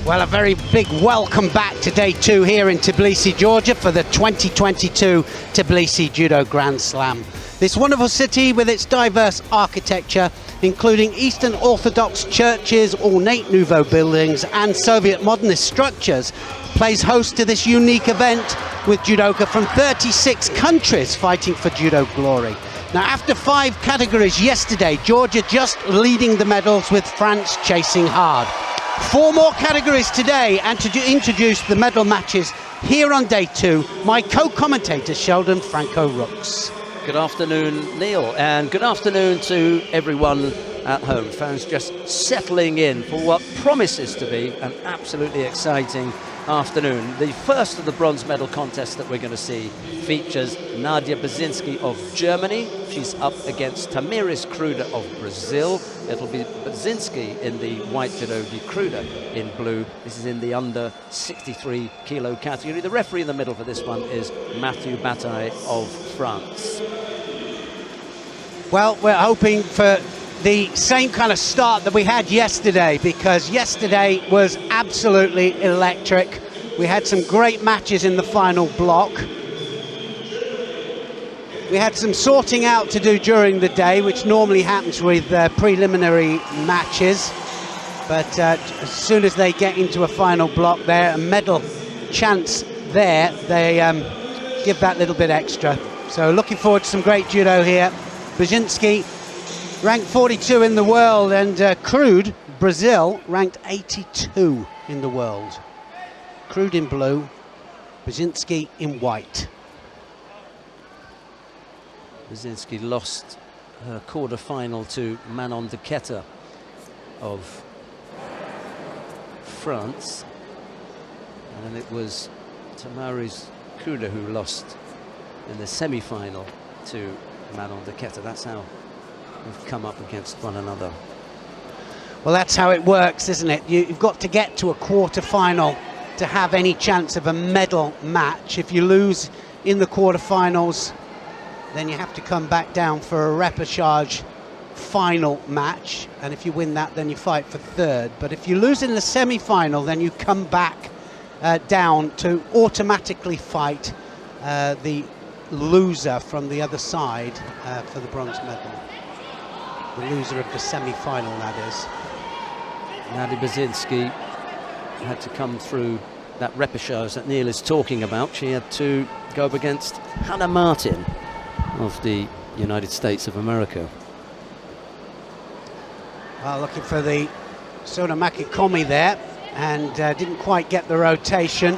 Well, a very big welcome back to day 2 here in Tbilisi, Georgia for the 2022 Tbilisi Judo Grand Slam. This wonderful city with its diverse architecture, including Eastern Orthodox churches, ornate Nouveau buildings and Soviet modernist structures, plays host to this unique event with judoka from 36 countries fighting for judo glory. Now, after 5 categories yesterday, Georgia just leading the medals with France chasing hard. 4 more categories today, and to introduce the medal matches here on day 2, my co-commentator Sheldon Franco Rooks. Good afternoon, Neil, and good afternoon to everyone at home. Fans just settling in for what promises to be an absolutely exciting afternoon. The first of the bronze medal contests that we're going to see features Nadia Bazinsky of Germany. She's up against Tamiris Cruda of Brazil. It'll be Bazinsky in the white judo, the cruda in blue. This is in the under 63 kilo category. The referee in the middle for this one is Mathieu Bataille of France. Well, we're hoping for the same kind of start that we had yesterday, because yesterday was absolutely electric. We had some great matches in the final block. We had some sorting out to do during the day, which normally happens with preliminary matches, but as soon as they get into a final block there, a medal chance there, they give that little bit extra. So looking forward to some great judo here. Bazinsky ranked 42 in the world, and Crude, Brazil, ranked 82 in the world. Crude in blue, Bazinsky in white. Bazinsky lost her quarter-final to Manon de Kata of France, and it was Tamiris Cruda who lost in the semi-final to Manon de Kata. That's how we've come up against one another. Well, that's how it works, isn't it? You've got to get to a quarter-final to have any chance of a medal match. If you lose in the quarter-finals, then you have to come back down for a repechage final match, and if you win that, then you fight for third. But if you lose in the semi-final, then you come back down to automatically fight the loser from the other side for the bronze medal. The loser of the semi-final, that is. Nadia Bazinsky had to come through that repechage that Neil is talking about. She had to go up against Hannah Martin of the United States of America. Well, looking for the Sonomaki Komi there, and didn't quite get the rotation.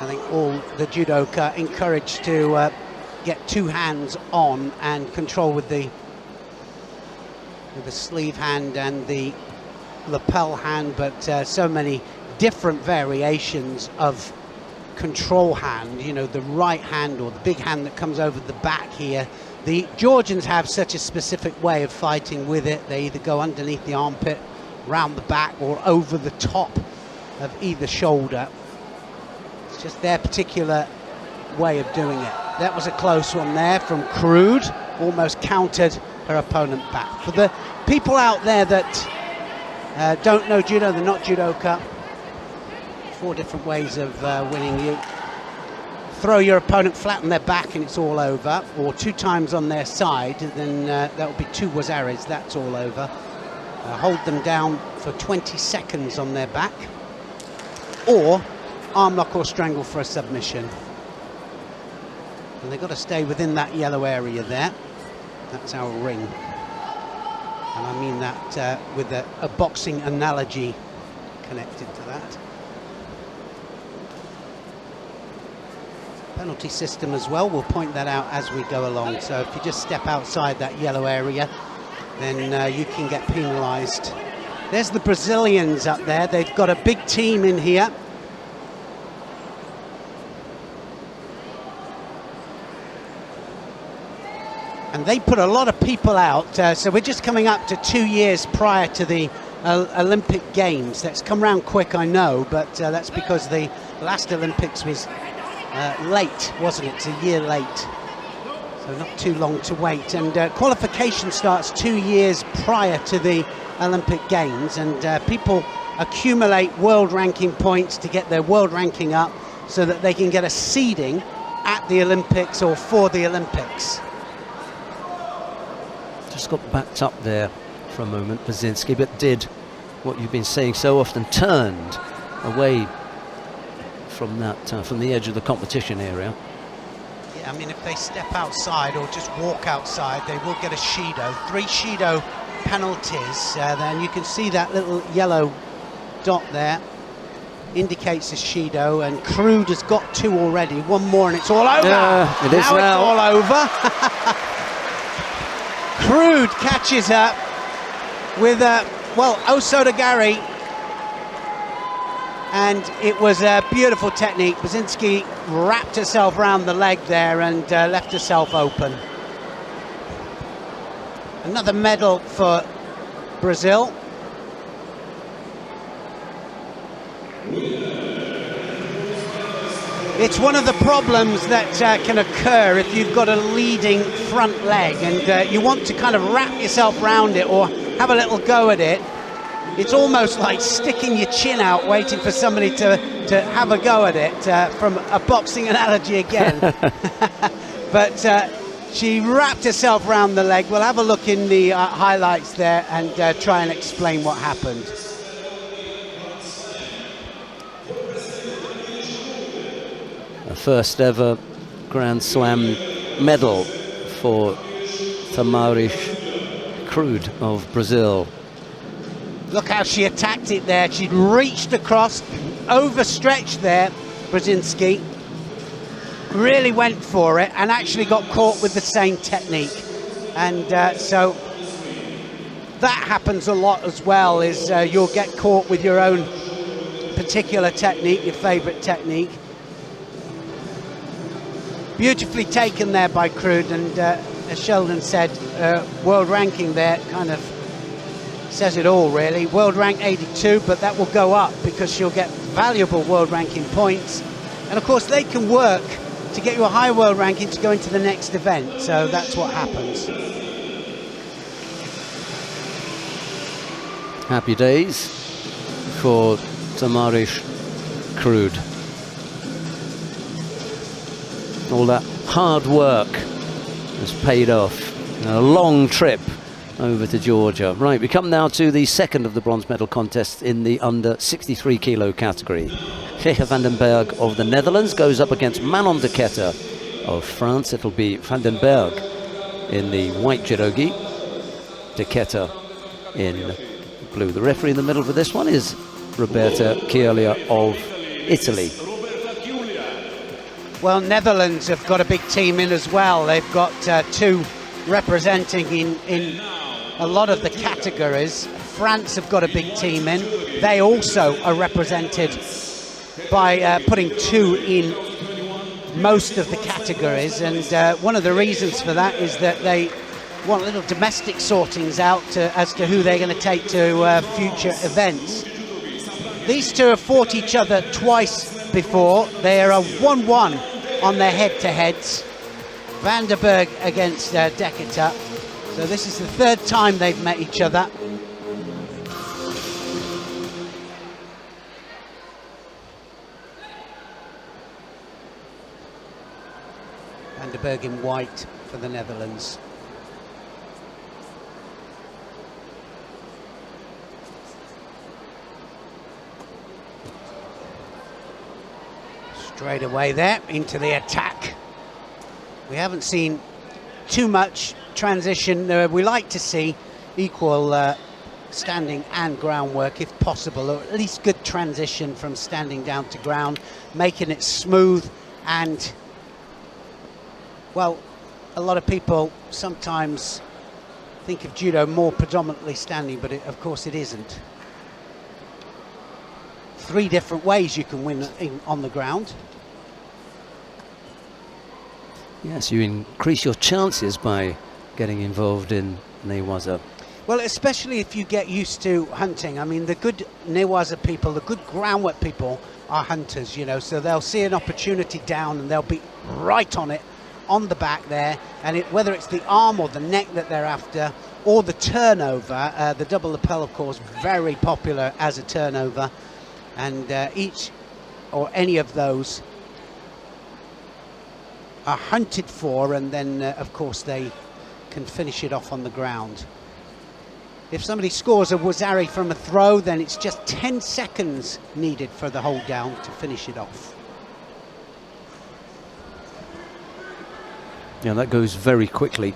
I think all the judoka encouraged to get 2 hands on and control with the sleeve hand and the lapel hand, but so many different variations of control hand. You know, the right hand or the big hand that comes over the back here. The Georgians have such a specific way of fighting with it. They either go underneath the armpit, round the back, or over the top of either shoulder. It's just their particular way of doing it. That was a close one there from Crude, almost countered her opponent back. For the people out there that don't know judo, they're not judoka, 4 different ways of winning. You throw your opponent flat on their back and it's all over, or 2 times on their side, and then that would be 2 wazares, that's all over. Hold them down for 20 seconds on their back, or arm lock or strangle for a submission. And they've got to stay within that yellow area there. That's our ring. And I mean that with a boxing analogy connected to that. Penalty system as well, we'll point that out as we go along. So if you just step outside that yellow area, then you can get penalised. There's the Brazilians up there. They've got a big team in here. And they put a lot of people out, so we're just coming up to 2 years prior to the Olympic Games. That's come round quick, I know, but that's because the last Olympics was late, wasn't it? It's a year late. So not too long to wait. And qualification starts 2 years prior to the Olympic Games, and people accumulate world ranking points to get their world ranking up so that they can get a seeding at the Olympics or for the Olympics. Just got backed up there for a moment, Bazinsky, but did what you've been saying so often, turned away from that, from the edge of the competition area. Yeah, I mean, if they step outside or just walk outside, they will get a shido. 3 shido penalties. Then you can see that little yellow dot there indicates a shido, and Crude has got 2 already. 1 more and it's all over. It is now. It's all over. Crude catches up with Osoda Gary, and it was a beautiful technique. Bazinsky wrapped herself around the leg there and left herself open. Another medal for Brazil. It's one of the problems that can occur if you've got a leading front leg and you want to kind of wrap yourself around it or have a little go at it. It's almost like sticking your chin out waiting for somebody to have a go at it, from a boxing analogy again. But she wrapped herself around the leg. We'll have a look in the highlights there and try and explain what happened. A first ever Grand Slam medal for Tamaris Crude of Brazil. Look how she attacked it there. She reached across, overstretched there, Bazinsky. Really went for it and actually got caught with the same technique. And so that happens a lot as well, is you'll get caught with your own particular technique, your favorite technique. Beautifully taken there by Crude, and as Sheldon said, world ranking there kind of says it all, really. World rank 82, but that will go up because she'll get valuable world ranking points. And of course they can work to get you a high world ranking to go into the next event, so that's what happens. Happy days for Tamaris Crude. All that hard work has paid off. A long trip over to Georgia. Right, we come now to the second of the bronze medal contests in the under 63 kilo category. Vandenberg of the Netherlands goes up against Manon de Kata of France. It'll be Vandenberg in the white judogi, de Kata in blue. The referee in the middle for this one is Roberta Chioglia of Italy. Well, Netherlands have got a big team in as well. They've got 2 representing in a lot of the categories. France have got a big team in. They also are represented by putting 2 in most of the categories, and one of the reasons for that is that they want little domestic sortings out as to who they're going to take to future events. These 2 have fought each other twice before. They are a 1-1 on their head-to-heads. Vanderberg against de Kata. So this is the 3rd time they've met each other. Vanderberg in white for the Netherlands. Straight away there into the attack. We haven't seen too much transition. We like to see equal standing and groundwork if possible, or at least good transition from standing down to ground, making it smooth. And well, a lot of people sometimes think of judo more predominantly standing, but of course it isn't. 3 different ways you can win on the ground. Yes, you increase your chances by getting involved in newaza. Well, especially if you get used to hunting. I mean, the good newaza people, the good groundwork people are hunters, you know, so they'll see an opportunity down and they'll be right on it on the back there, and whether it's the arm or the neck that they're after, or the turnover, the double lapel, of course, very popular as a turnover, and each or any of those are hunted for, and then of course they can finish it off on the ground. If somebody scores a wazari from a throw, then it's just 10 seconds needed for the hold down to finish it off. Yeah, that goes very quickly.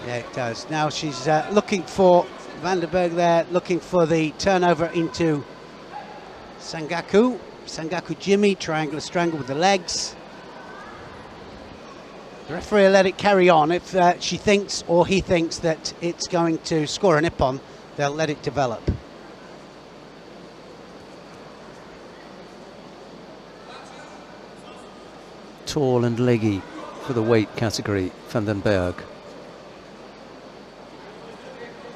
Yeah, it does. Now she's looking for Vanderberg there, looking for the turnover into Sangaku. Sangaku Jimmy, triangular strangle with the legs. The referee will let it carry on. If she thinks or he thinks that it's going to score an ippon, they'll let it develop. Tall and leggy for the weight category, Vandenberg.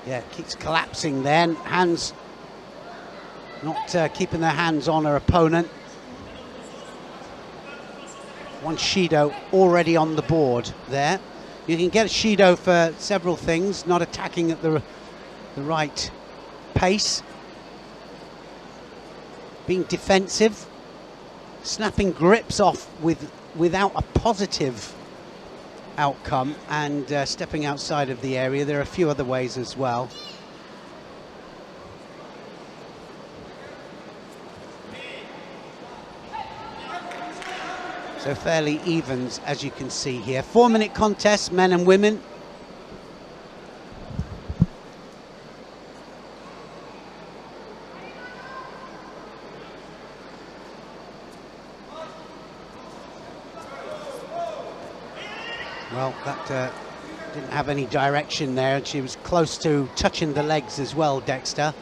Yeah, keeps collapsing then. Hands, not keeping their hands on her opponent. One Shido already on the board there. You can get a Shido for several things, not attacking at the right pace, being defensive, snapping grips off without a positive outcome, and stepping outside of the area. There are a few other ways as well. So fairly evens, as you can see here. 4-minute contest, men and women. Well, that didn't have any direction there, and she was close to touching the legs as well, Dexter.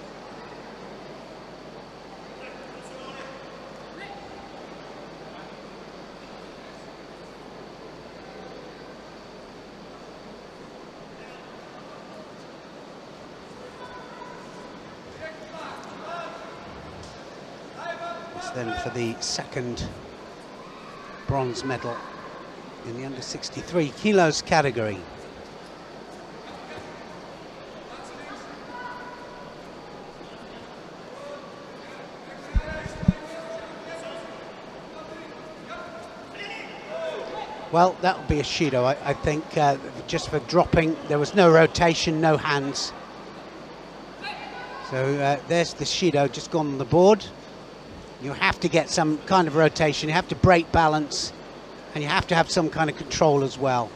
Then for the second bronze medal in the under 63 kilos category. Well, that would be a Shido, I think, just for dropping. There was no rotation, no hands. So there's the Shido just gone on the board. You have to get some kind of rotation, you have to break balance, and you have to have some kind of control as well.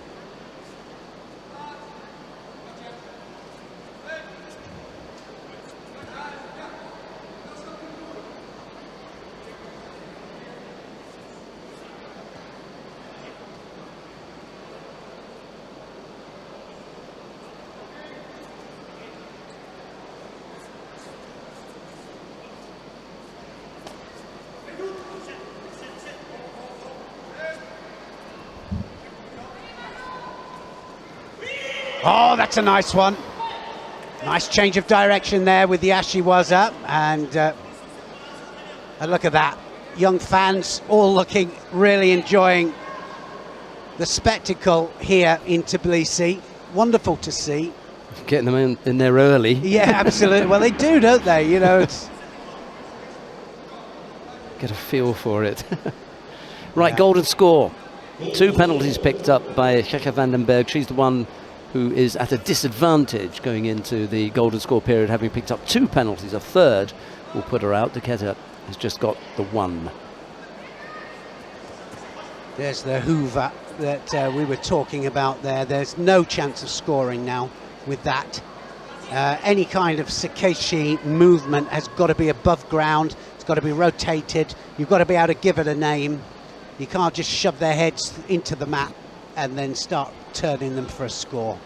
Oh, that's a nice one. Nice change of direction there with the ashiwaza, and look at that. Young fans all looking, really enjoying the spectacle here in Tbilisi. Wonderful to see. Getting them in there early. Yeah, absolutely. Well, they do, don't they? You know, it's... Get a feel for it. Right, yeah. Golden score. 2 penalties picked up by Sheka Vandenberg. She's the one who is at a disadvantage going into the golden score period, having picked up 2 penalties. A third will put her out. Kata has just got the 1. There's the hoover that we were talking about there. There's no chance of scoring now with that. Any kind of Sakeshi movement has got to be above ground. It's got to be rotated. You've got to be able to give it a name. You can't just shove their heads into the mat and then start turning them for a score.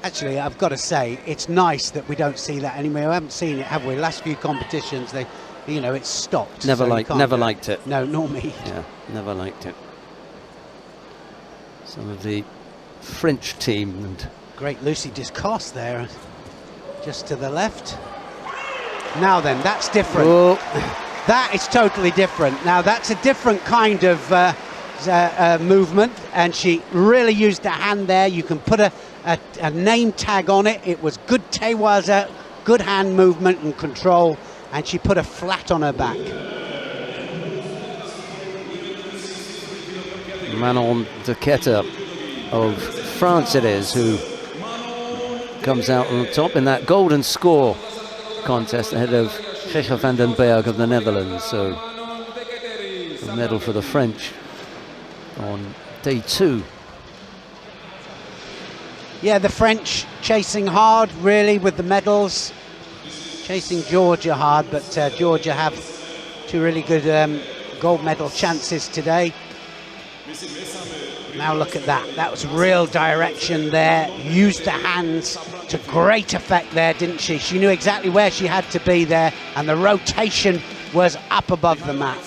Actually, I've got to say, it's nice that we don't see that anymore. We haven't seen it, have we? Last few competitions, it's stopped. Never liked it. No, nor me. Yeah, never liked it. Some of the French team and great Lucy Discourse there, just to the left. Now then, that's different. Oh. That is totally different. Now that's a different kind of movement, and she really used her hand there. You can put a name tag on it. It was good tewaza, good hand movement and control, and she put her flat on her back. Manon de Kata of France it is who comes out on top in that golden score contest ahead of vanderberg of the Netherlands. So a medal for the French on day 2. Yeah, the French chasing hard really with the medals, chasing Georgia hard, but Georgia have 2 really good gold medal chances today. Now look at that. That was real direction there. Used the hands to great effect there, didn't she? She knew exactly where she had to be there, and the rotation was up above the mat.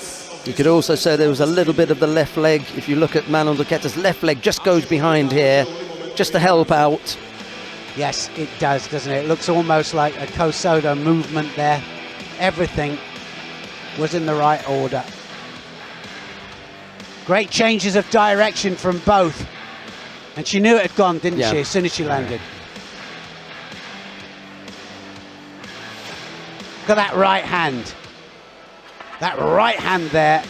You could also say there was a little bit of the left leg. If you look at Manon de Kata's left leg, just goes behind here, just to help out. Yes, it does, doesn't it? It looks almost like a Kosodo movement there. Everything was in the right order. Great changes of direction from both. And she knew it had gone, didn't she, as soon as she landed. Look at that right hand. That right hand there,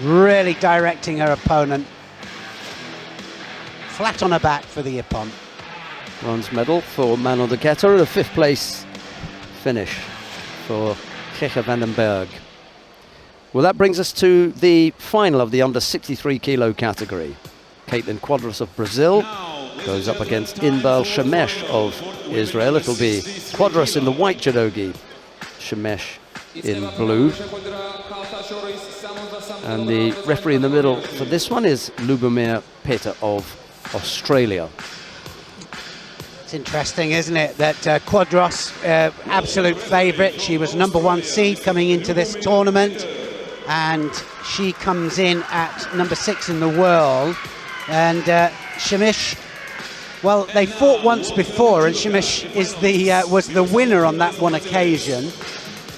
really directing her opponent. Flat on her back for the Ippon. Bronze medal for Manon de Kata, and a 5th place finish for vanderberg. Well, that brings us to the final of the under 63 kilo category. Caitlin Quadras of Brazil goes up against Inbal Shamesh of Israel. It'll be Quadras in the white judogi, Shamesh in blue. And the referee in the middle for this one is Lubomir Peter of Australia. It's interesting, isn't it, that Quadras, absolute favourite. She was #1 seed coming into this tournament, and she comes in at number 6 in the world. And Shamesh, well, they fought once before, and Shamesh is was the winner on that one occasion.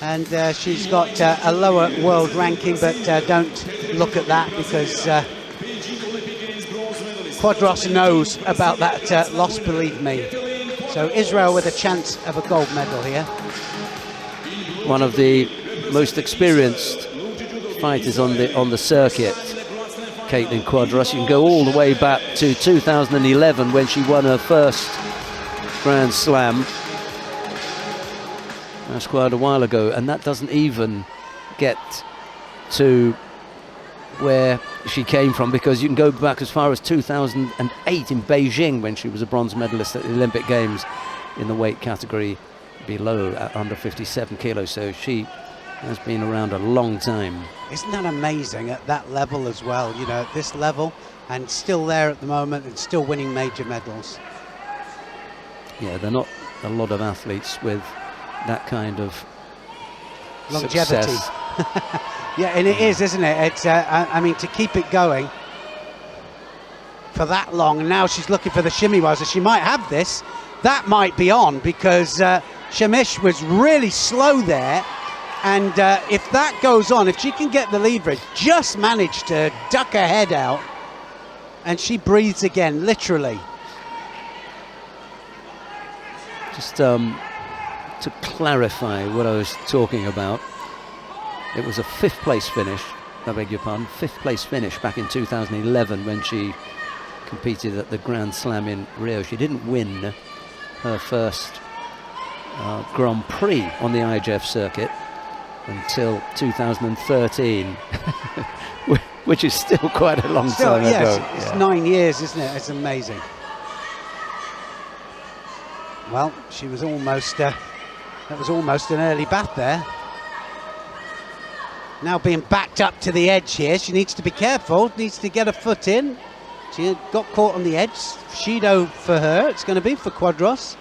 And she's got a lower world ranking, but don't look at that, because Quadras knows about that loss, believe me. So Israel with a chance of a gold medal here. One of the most experienced fighters on the circuit, Caitlin Quadras. You can go all the way back to 2011 when she won her first Grand Slam. That's quite a while ago, and that doesn't even get to where she came from, because you can go back as far as 2008 in Beijing when she was a bronze medalist at the Olympic Games in the weight category below at under 57 kilos. So she has been around a long time. Isn't that amazing at that level as well, you know, at this level, and still there at the moment and still winning major medals? Yeah, they're not a lot of athletes with that kind of longevity. Success. Yeah, and it is, isn't it? It's, I mean, to keep it going for that long, and now she's looking for the shimmy waza. She might have this. That might be on, because Shamesh was really slow there, and if that goes on, if she can get the leverage, just manage to duck her head out, and she breathes again, literally. Just to clarify what I was talking about, it was a 5th place finish, I beg your pardon, 5th place finish back in 2011 when she competed at the Grand Slam in Rio. She didn't win her first Grand Prix on the IJF circuit until 2013, which is still quite a long time ago. It's 9 years, isn't it? It's amazing. Well, she was almost, that was almost an early bath there. Now being backed up to the edge here, she needs to be careful, needs to get her foot in. She got caught on the edge. Shido for her, it's going to be for Quadras.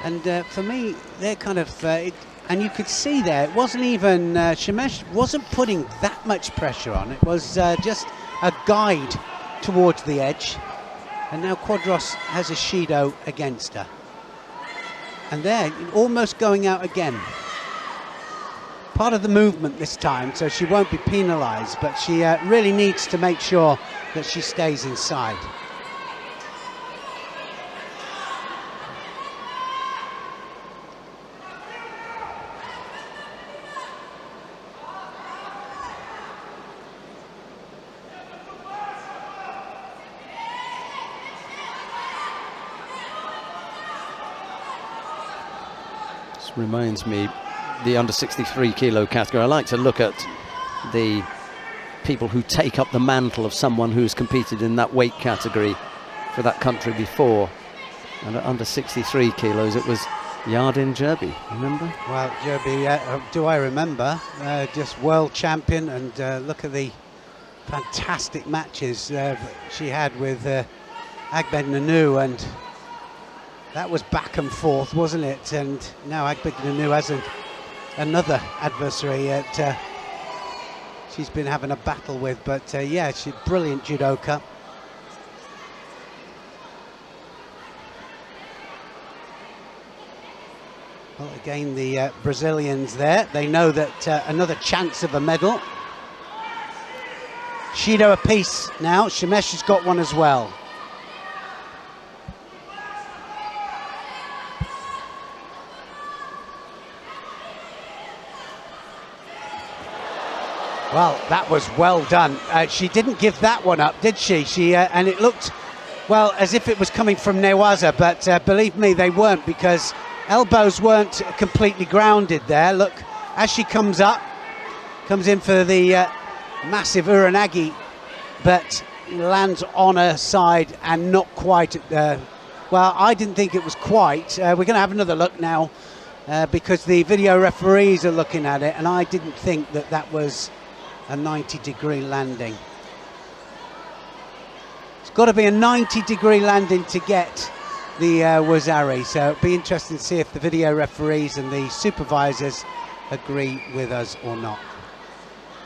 And for me, they're kind of, and you could see there, it wasn't even, Shamesh wasn't putting that much pressure on. It was just a guide towards the edge. And now Quadras has a Shido against her. And there, almost going out again. Part of the movement this time, so she won't be penalised, but she really needs to make sure that she stays inside. Reminds me, the under 63 kilo category. I like to look at the people who take up the mantle of someone who's competed in that weight category for that country before. And at under 63 kilos, it was Yardin Jerby, remember? Well, Jerby, do I remember? Just world champion, and look at the fantastic matches she had with Agbed Nanu, and that was back and forth, wasn't it? And now Agbed Nanu has another adversary that she's been having a battle with. But yeah, she's a brilliant judoka. Well, again, the Brazilians there, they know that another chance of a medal. Shido apiece now. Shamesh has got one as well. Well, that was well done. She didn't give that one up, did she? And it looked, well, as if it was coming from Newaza, but believe me, they weren't, because elbows weren't completely grounded there. Look, as she comes up, comes in for the massive uranagi, but lands on her side and not quite. Well, I didn't think it was quite. We're going to have another look now because the video referees are looking at it, and I didn't think that that was a 90-degree landing. It's got to be a 90-degree landing to get the Wazari, so it'll be interesting to see if the video referees and the supervisors agree with us or not.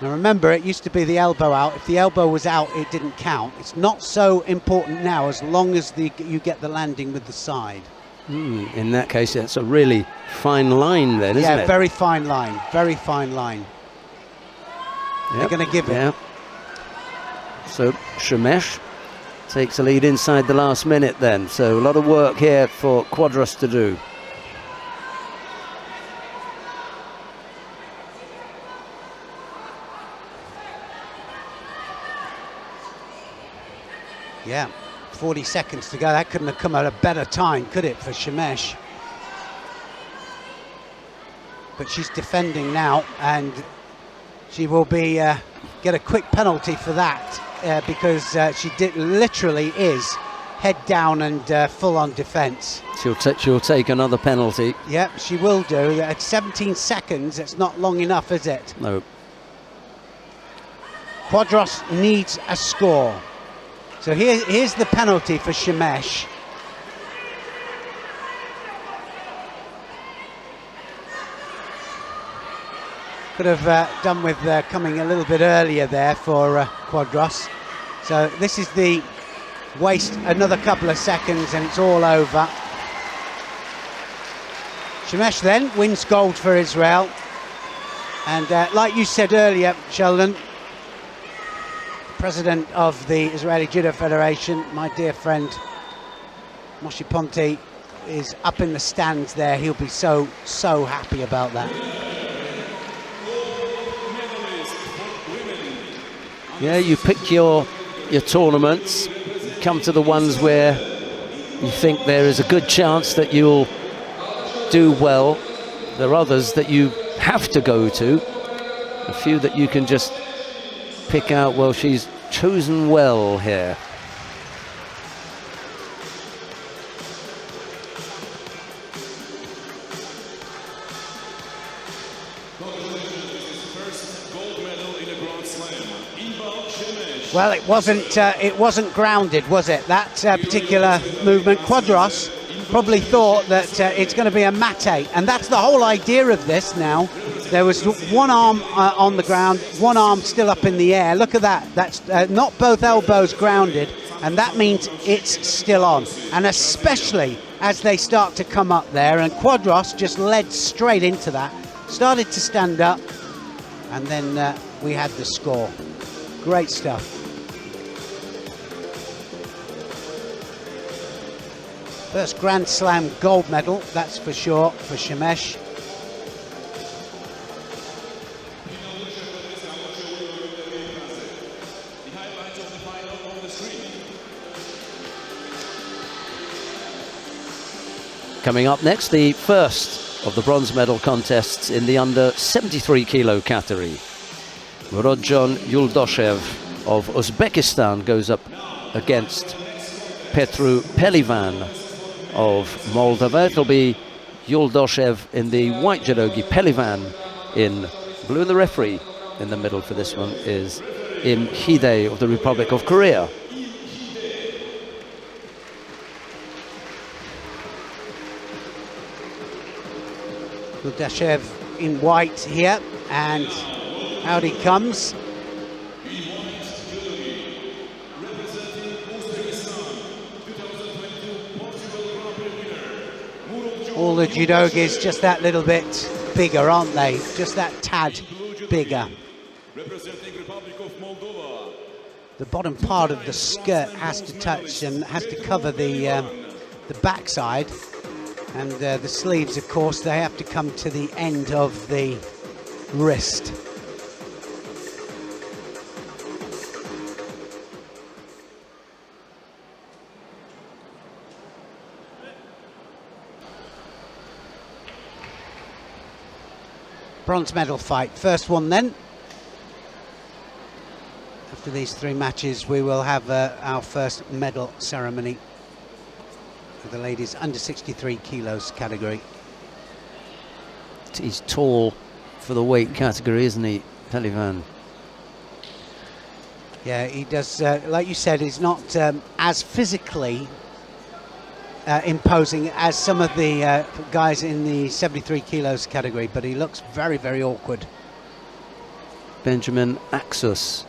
Now remember, it used to be the elbow out. If the elbow was out, it didn't count. It's not so important now, as long as you get the landing with the side. In that case, it's a really fine line then, isn't it? Yeah, very fine line, very fine line. Yep. They're going to give it. Yeah. So Shamesh takes a lead inside the last minute then. So a lot of work here for Quadras to do. Yeah, 40 seconds to go. That couldn't have come at a better time, could it, for Shamesh? But she's defending now, and she will be get a quick penalty for that because she literally is head down and full on defence. She'll take another penalty. Yep, she will do. At 17 seconds, it's not long enough, is it? No. Quadras needs a score. So here's the penalty for Shamesh. Could have done with coming a little bit earlier there for Quadras. So this is the waste, another couple of seconds and it's all over. Shamesh then wins gold for Israel. And like you said earlier, Sheldon, president of the Israeli Judo Federation, my dear friend Moshe Ponti, is up in the stands there. He'll be so happy about that. Yeah, you pick your tournaments, come to the ones where you think there is a good chance that you'll do well. There are others that you have to go to, a few that you can just pick out. Well, she's chosen well here. Well, it wasn't grounded, was it? That particular movement. Quadras probably thought that it's going to be a mate, and that's the whole idea of this now. There was one arm on the ground, one arm still up in the air. Look at that. That's not both elbows grounded, and that means it's still on. And especially as they start to come up there, and Quadras just led straight into that, started to stand up, and then we had the score. Great stuff. First Grand Slam gold medal, that's for sure, for Shamesh. Coming up next, the first of the bronze medal contests in the under 73 kilo category. Rodjon Yuldoev of Uzbekistan goes up against Petru Pelivan of Moldova. It'll be Yuldoev in the white judogi, Pelivan in blue, and the referee in the middle for this one is Im Hide of the Republic of Korea. Yuldoev in white here, and out he comes. All the judogis just that little bit bigger, aren't they? Just that tad bigger. The bottom part of the skirt has to touch and has to cover the backside. And the sleeves, of course, they have to come to the end of the wrist. Bronze medal fight, first one then. After these three matches, we will have our first medal ceremony for the ladies under 63 kilos category. He's tall for the weight category, isn't he, Pelivan? Yeah, he does, like you said, he's not as physically imposing as some of the guys in the 73 kilos category, but he looks very, very awkward. Benjamin Axus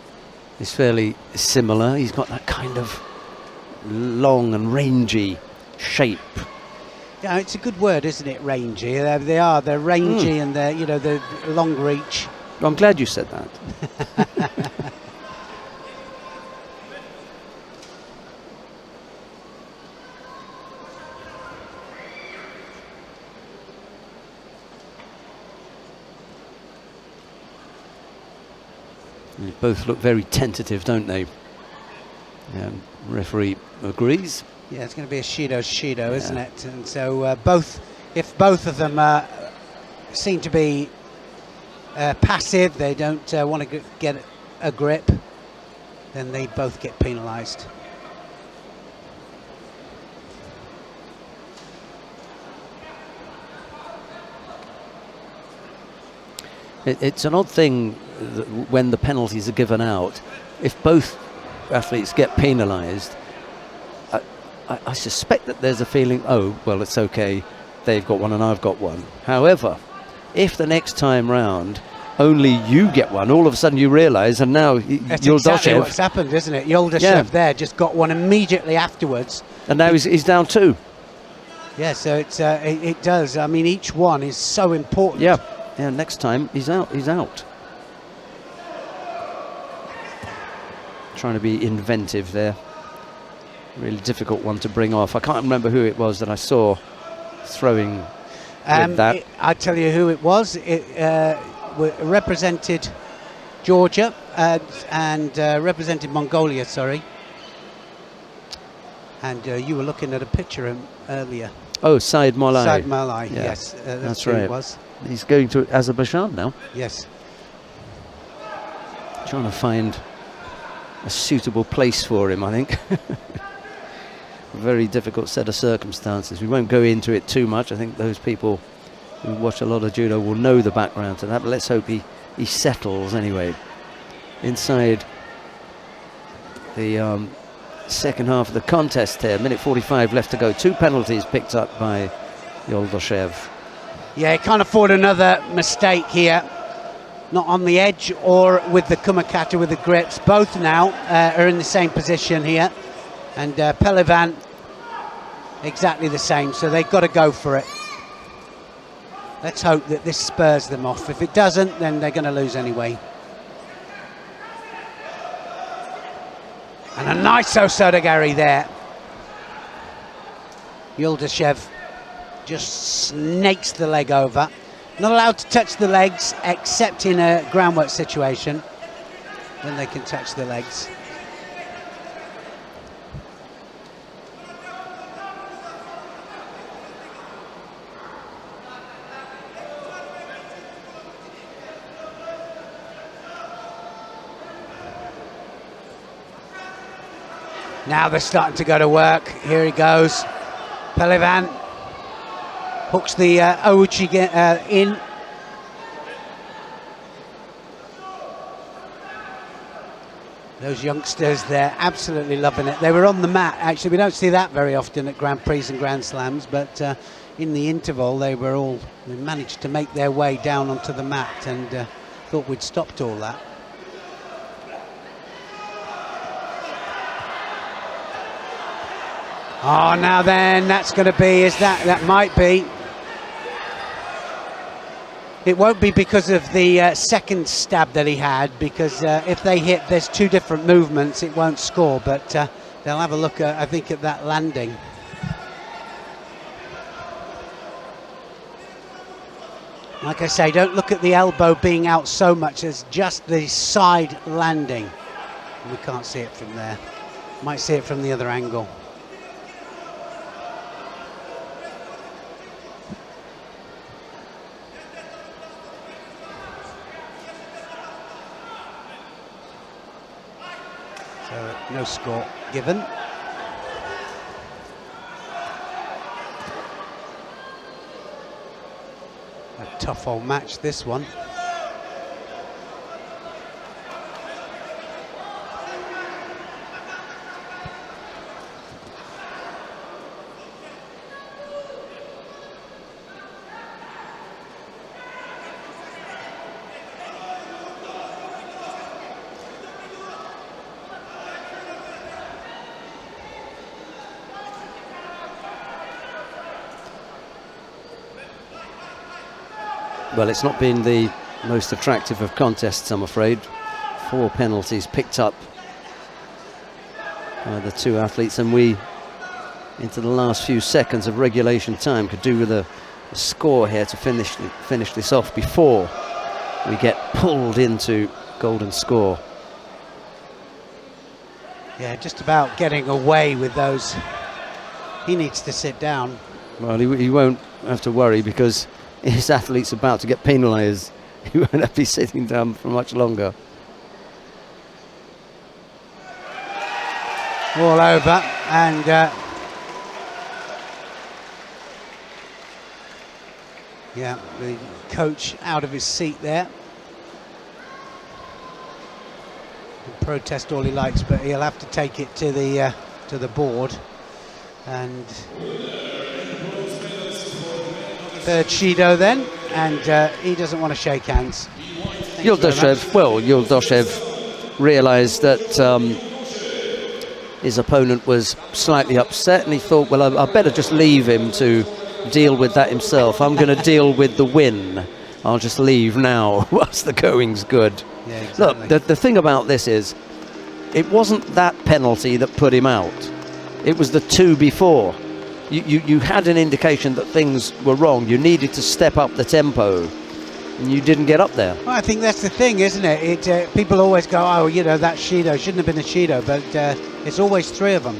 is fairly similar. He's got that kind of long and rangy shape. Yeah, it's a good word, isn't it? Rangy. They're rangy, and they're, you know, the long reach. I'm glad you said that. They both look very tentative, don't they? Referee agrees. Yeah, it's going to be a Shido, isn't it? And so if both of them seem to be passive, they don't want to get a grip, then they both get penalised. It's an odd thing that when the penalties are given out, if both athletes get penalised, I suspect that there's a feeling, oh, well, it's okay, they've got one and I've got one. However, if the next time round only you get one, all of a sudden you realise, and now That's Yuldoev... exactly what's happened, isn't it? Yuldoev there just got one immediately afterwards. And now he's down two. Yeah, so it does. I mean, each one is so important. Yeah, next time he's out. Trying to be inventive there. Really difficult one to bring off. I can't remember who it was that I saw throwing with that. I'll tell you who it was. It represented Georgia and represented Mongolia, sorry. And you were looking at a picture of him earlier. Oh, Said Molai. Said Molai, yeah. yes. That's right. who it was. He's going to Azerbaijan now. Yes. Trying to find a suitable place for him, I think. A very difficult set of circumstances. We won't go into it too much. I think those people who watch a lot of judo will know the background to that, but let's hope he settles anyway. Inside the second half of the contest here, minute 45 left to go. 2 penalties picked up by Yuldoev. Yeah, he can't afford another mistake here. Not on the edge or with the kumakata with the grips. Both now are in the same position here. And Pelivan exactly the same, so they've got to go for it. Let's hope that this spurs them off. If it doesn't, then they're going to lose anyway. And a nice osodagari there. Yuldoev just snakes the leg over. Not allowed to touch the legs except in a groundwork situation. Then they can touch the legs. Now they're starting to go to work. Here he goes. Pelivan hooks the ouchi in. Those youngsters, they're absolutely loving it. They were on the mat, actually. We don't see that very often at Grand Prix and Grand Slams, but in the interval, they managed to make their way down onto the mat, and thought we'd stopped all that. Oh, now then, that's going to be, that might be. It won't be because of the second stab that he had, because if they hit, there's two different movements, it won't score, but they'll have a look, I think, at that landing. Like I say, don't look at the elbow being out so much as just the side landing. We can't see it from there. Might see it from the other angle. So no score given. A tough old match, this one. Well, it's not been the most attractive of contests, I'm afraid. 4 penalties picked up by the two athletes, and we, into the last few seconds of regulation time, could do with a score here to finish this off before we get pulled into golden score. Yeah, just about getting away with those. He needs to sit down. Well, he won't have to worry, because his athlete's about to get penalised. He won't have to be sitting down for much longer. All over, and yeah, the coach out of his seat there. He'll protest all he likes, but he'll have to take it to the board. And third Shido then, and he doesn't want to shake hands. Yuldoev realised that his opponent was slightly upset, and he thought, well, I better just leave him to deal with that himself. I'm going to deal with the win. I'll just leave now whilst the going's good. Yeah, exactly. Look, the thing about this is, it wasn't that penalty that put him out. It was the two before. You had an indication that things were wrong. You needed to step up the tempo, and you didn't get up there. Well, I think that's the thing, isn't it? People always go, oh, you know, that Shido shouldn't have been a Shido, but it's always 3 of them.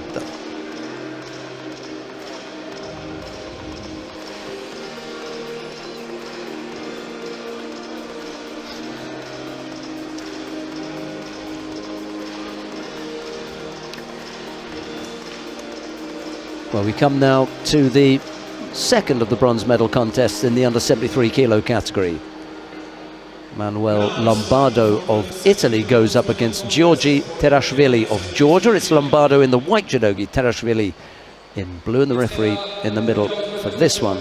Well, we come now to the second of the bronze medal contests in the under 73 kilo category. Manuel Lombardo of Italy goes up against Georgi Terashvili of Georgia. It's Lombardo in the white judogi, Terashvili in blue, and the referee in the middle for this one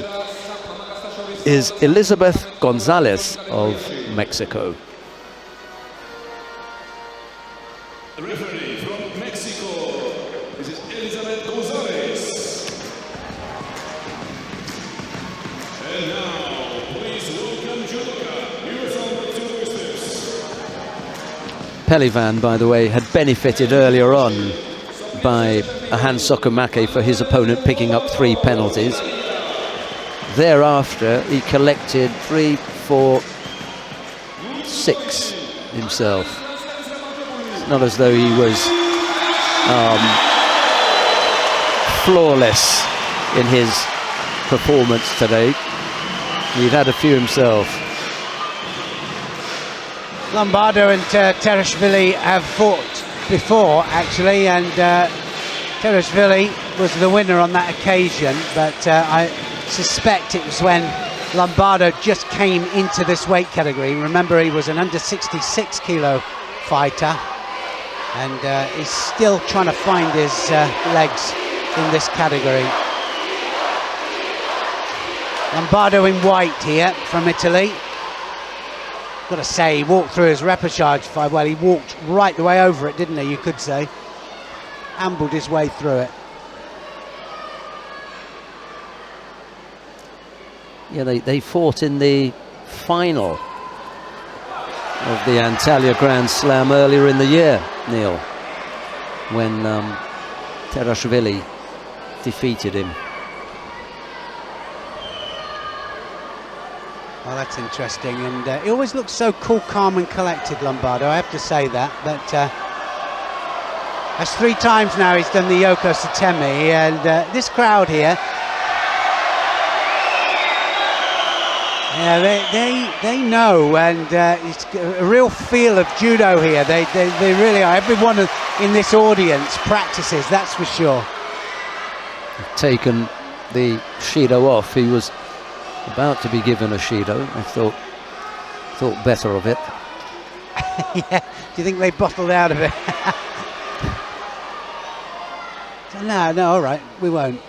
is Elizabeth Gonzalez of Mexico. pelivan, by the way, had benefited earlier on by a hand sokomake for his opponent picking up 3 penalties. Thereafter, he collected 3, 4, 6 himself. It's not as though he was flawless in his performance today. He'd had a few himself. Lombardo and Terashvili have fought before, actually, and Terashvili was the winner on that occasion, but I suspect it was when Lombardo just came into this weight category. Remember, he was an under 66 kilo fighter, and he's still trying to find his legs in this category. Lombardo in white here from Italy. Got to say, he walked through his repechage fight. Well, he walked right the way over it, didn't he? You could say. Ambled his way through it. Yeah, they fought in the final of the Antalya Grand Slam earlier in the year, Neil, when terashvili defeated him. Well, that's interesting, and he always looks so cool, calm and collected, Lombardo, I have to say that. But that's 3 times now he's done the Yoko Satemi, and this crowd here, yeah, they know, and it's a real feel of judo here. They really are. Everyone in this audience practices, that's for sure. Taken the Shido off. He was about to be given a Shido. I thought better of it. Yeah. Do you think they bottled out of it? No, all right, we won't.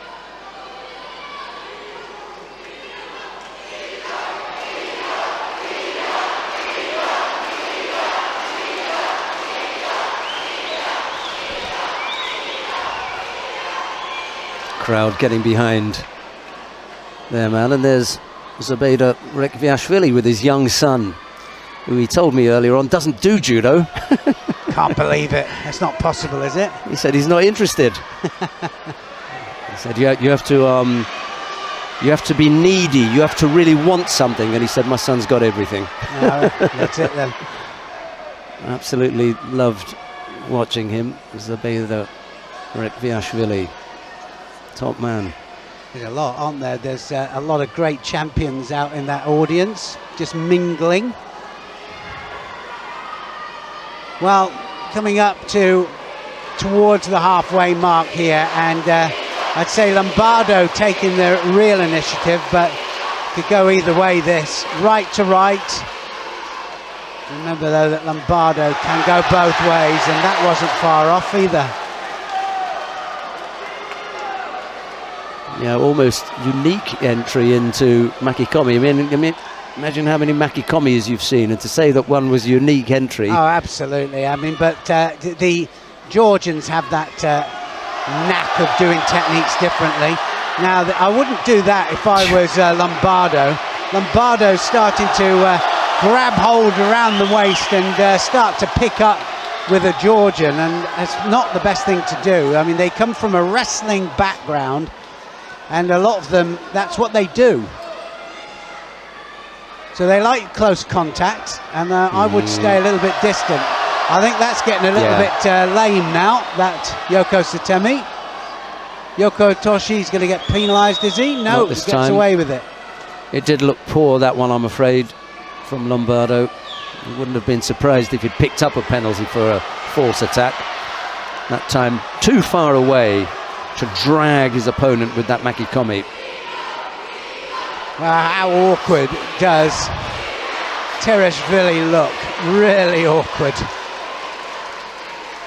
Crowd getting behind their man, and there's Shavdatuashvili with his young son, who he told me earlier on doesn't do judo. Can't believe it. That's not possible, is it? He said he's not interested. He said you have to be needy. You have to really want something. And he said, my son's got everything. No, that's it then. Absolutely loved watching him. Shavdatuashvili, top man. There's a lot, aren't there? There's a lot of great champions out in that audience, just mingling. Well, coming up towards the halfway mark here, and I'd say Lombardo taking the real initiative, but could go either way this. Right to right. Remember though that Lombardo can go both ways, and that wasn't far off either. Yeah, almost unique entry into makikomi. I mean, imagine how many makikomis you've seen, and to say that one was a unique entry. Oh, absolutely. I mean, but the Georgians have that knack of doing techniques differently. Now, I wouldn't do that if I was Lombardo. Lombardo's starting to grab hold around the waist and start to pick up with a Georgian, and it's not the best thing to do. I mean, they come from a wrestling background, and a lot of them, that's what they do. So they like close contact, and I would stay a little bit distant. I think that's getting a little bit lame now, that Yoko Satemi. Yoko Toshi's going to get penalised, is he? No, he gets away with it. It did look poor, that one, I'm afraid, from Lombardo. He wouldn't have been surprised if he'd picked up a penalty for a false attack. That time too far away to drag his opponent with that makikomi. Well, how awkward does Terashvili look? Really awkward.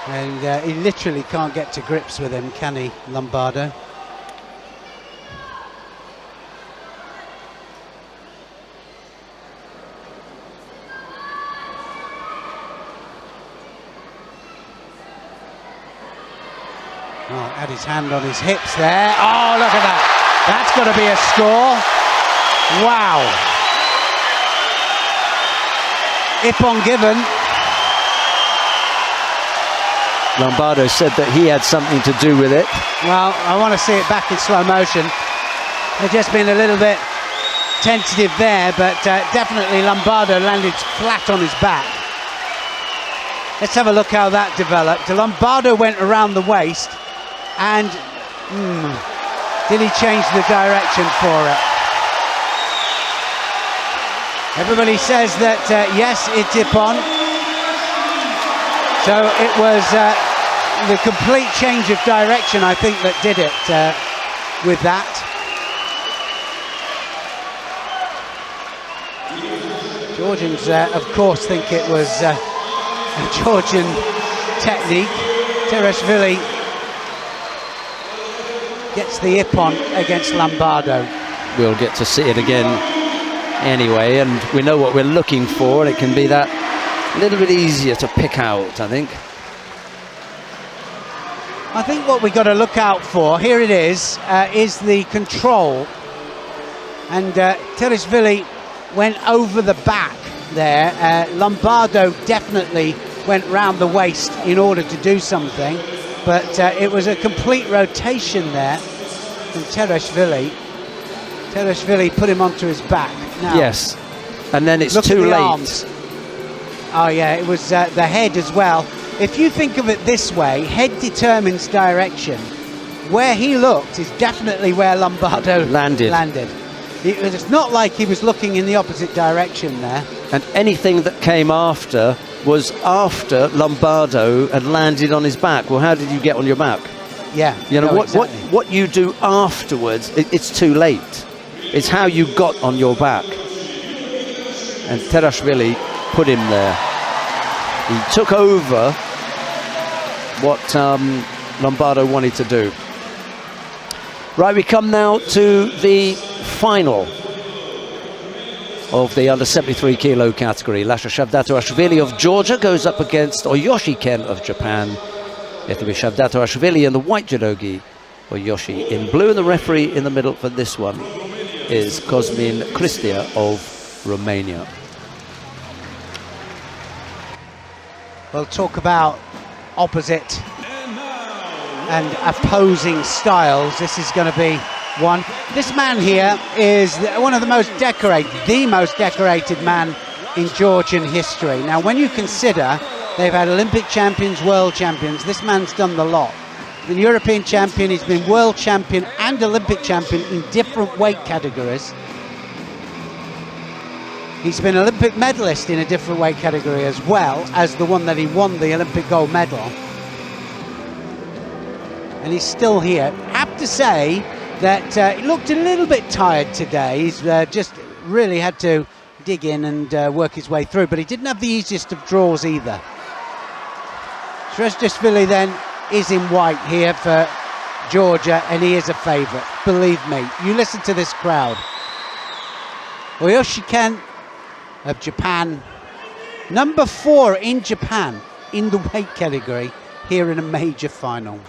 And he literally can't get to grips with him, can he, Lombardo? Oh, had his hand on his hips there. Oh, look at that. That's got to be a score. Wow. Ippon given. Lombardo said that he had something to do with it. Well, I want to see it back in slow motion. They've just been a little bit tentative there, but definitely Lombardo landed flat on his back. Let's have a look how that developed. Lombardo went around the waist, and did he change the direction for it? Everybody says that yes, it's Ippon. So it was the complete change of direction, I think, that did it with that. Georgians, of course, think it was a Georgian technique. Terashvili gets the Ippon against Lombardo. We'll get to see it again anyway, and we know what we're looking for, and it can be that a little bit easier to pick out, I think. I think what we've got to look out for, here it is the control. And Terashvili went over the back there. Lombardo definitely went round the waist in order to do something, but it was a complete rotation there from Terashvili. Terashvili put him onto his back. Now, yes, and then it's look too at the late. arms. Oh yeah, it was the head as well. If you think of it this way, head determines direction. Where he looked is definitely where Lombardo landed. It's not like he was looking in the opposite direction there. And anything that came after was after Lombardo had landed on his back. Well, how did you get on your back? Yeah. You know, exactly. what you do afterwards, it's too late. It's how you got on your back. And Terashvili put him there. He took over what Lombardo wanted to do. Right, we come now to the final of the under 73 kilo category. Shavdatuashvili of Georgia goes up against Yoshi Ken of Japan. It will be Shavdatuashvili in the white judogi, or Yoshi in blue, and the referee in the middle for this one is Cosmin Cristia of Romania. We'll talk about opposite and opposing styles. This is going to be one. This man here is one of the most decorated man in Georgian history. Now, when you consider they've had Olympic champions, world champions, this man's done the lot. He's been European champion, he's been world champion and Olympic champion in different weight categories. He's been Olympic medalist in a different weight category as well as the one that he won the Olympic gold medal. And he's still here. I have to say that he looked a little bit tired today. He's just really had to dig in and work his way through, but he didn't have the easiest of draws either. Shavdatuashvili then is in white here for Georgia, and he is a favourite, believe me. You listen to this crowd. Yoshi Ken of Japan, number 4 in Japan in the weight category, here in a major final.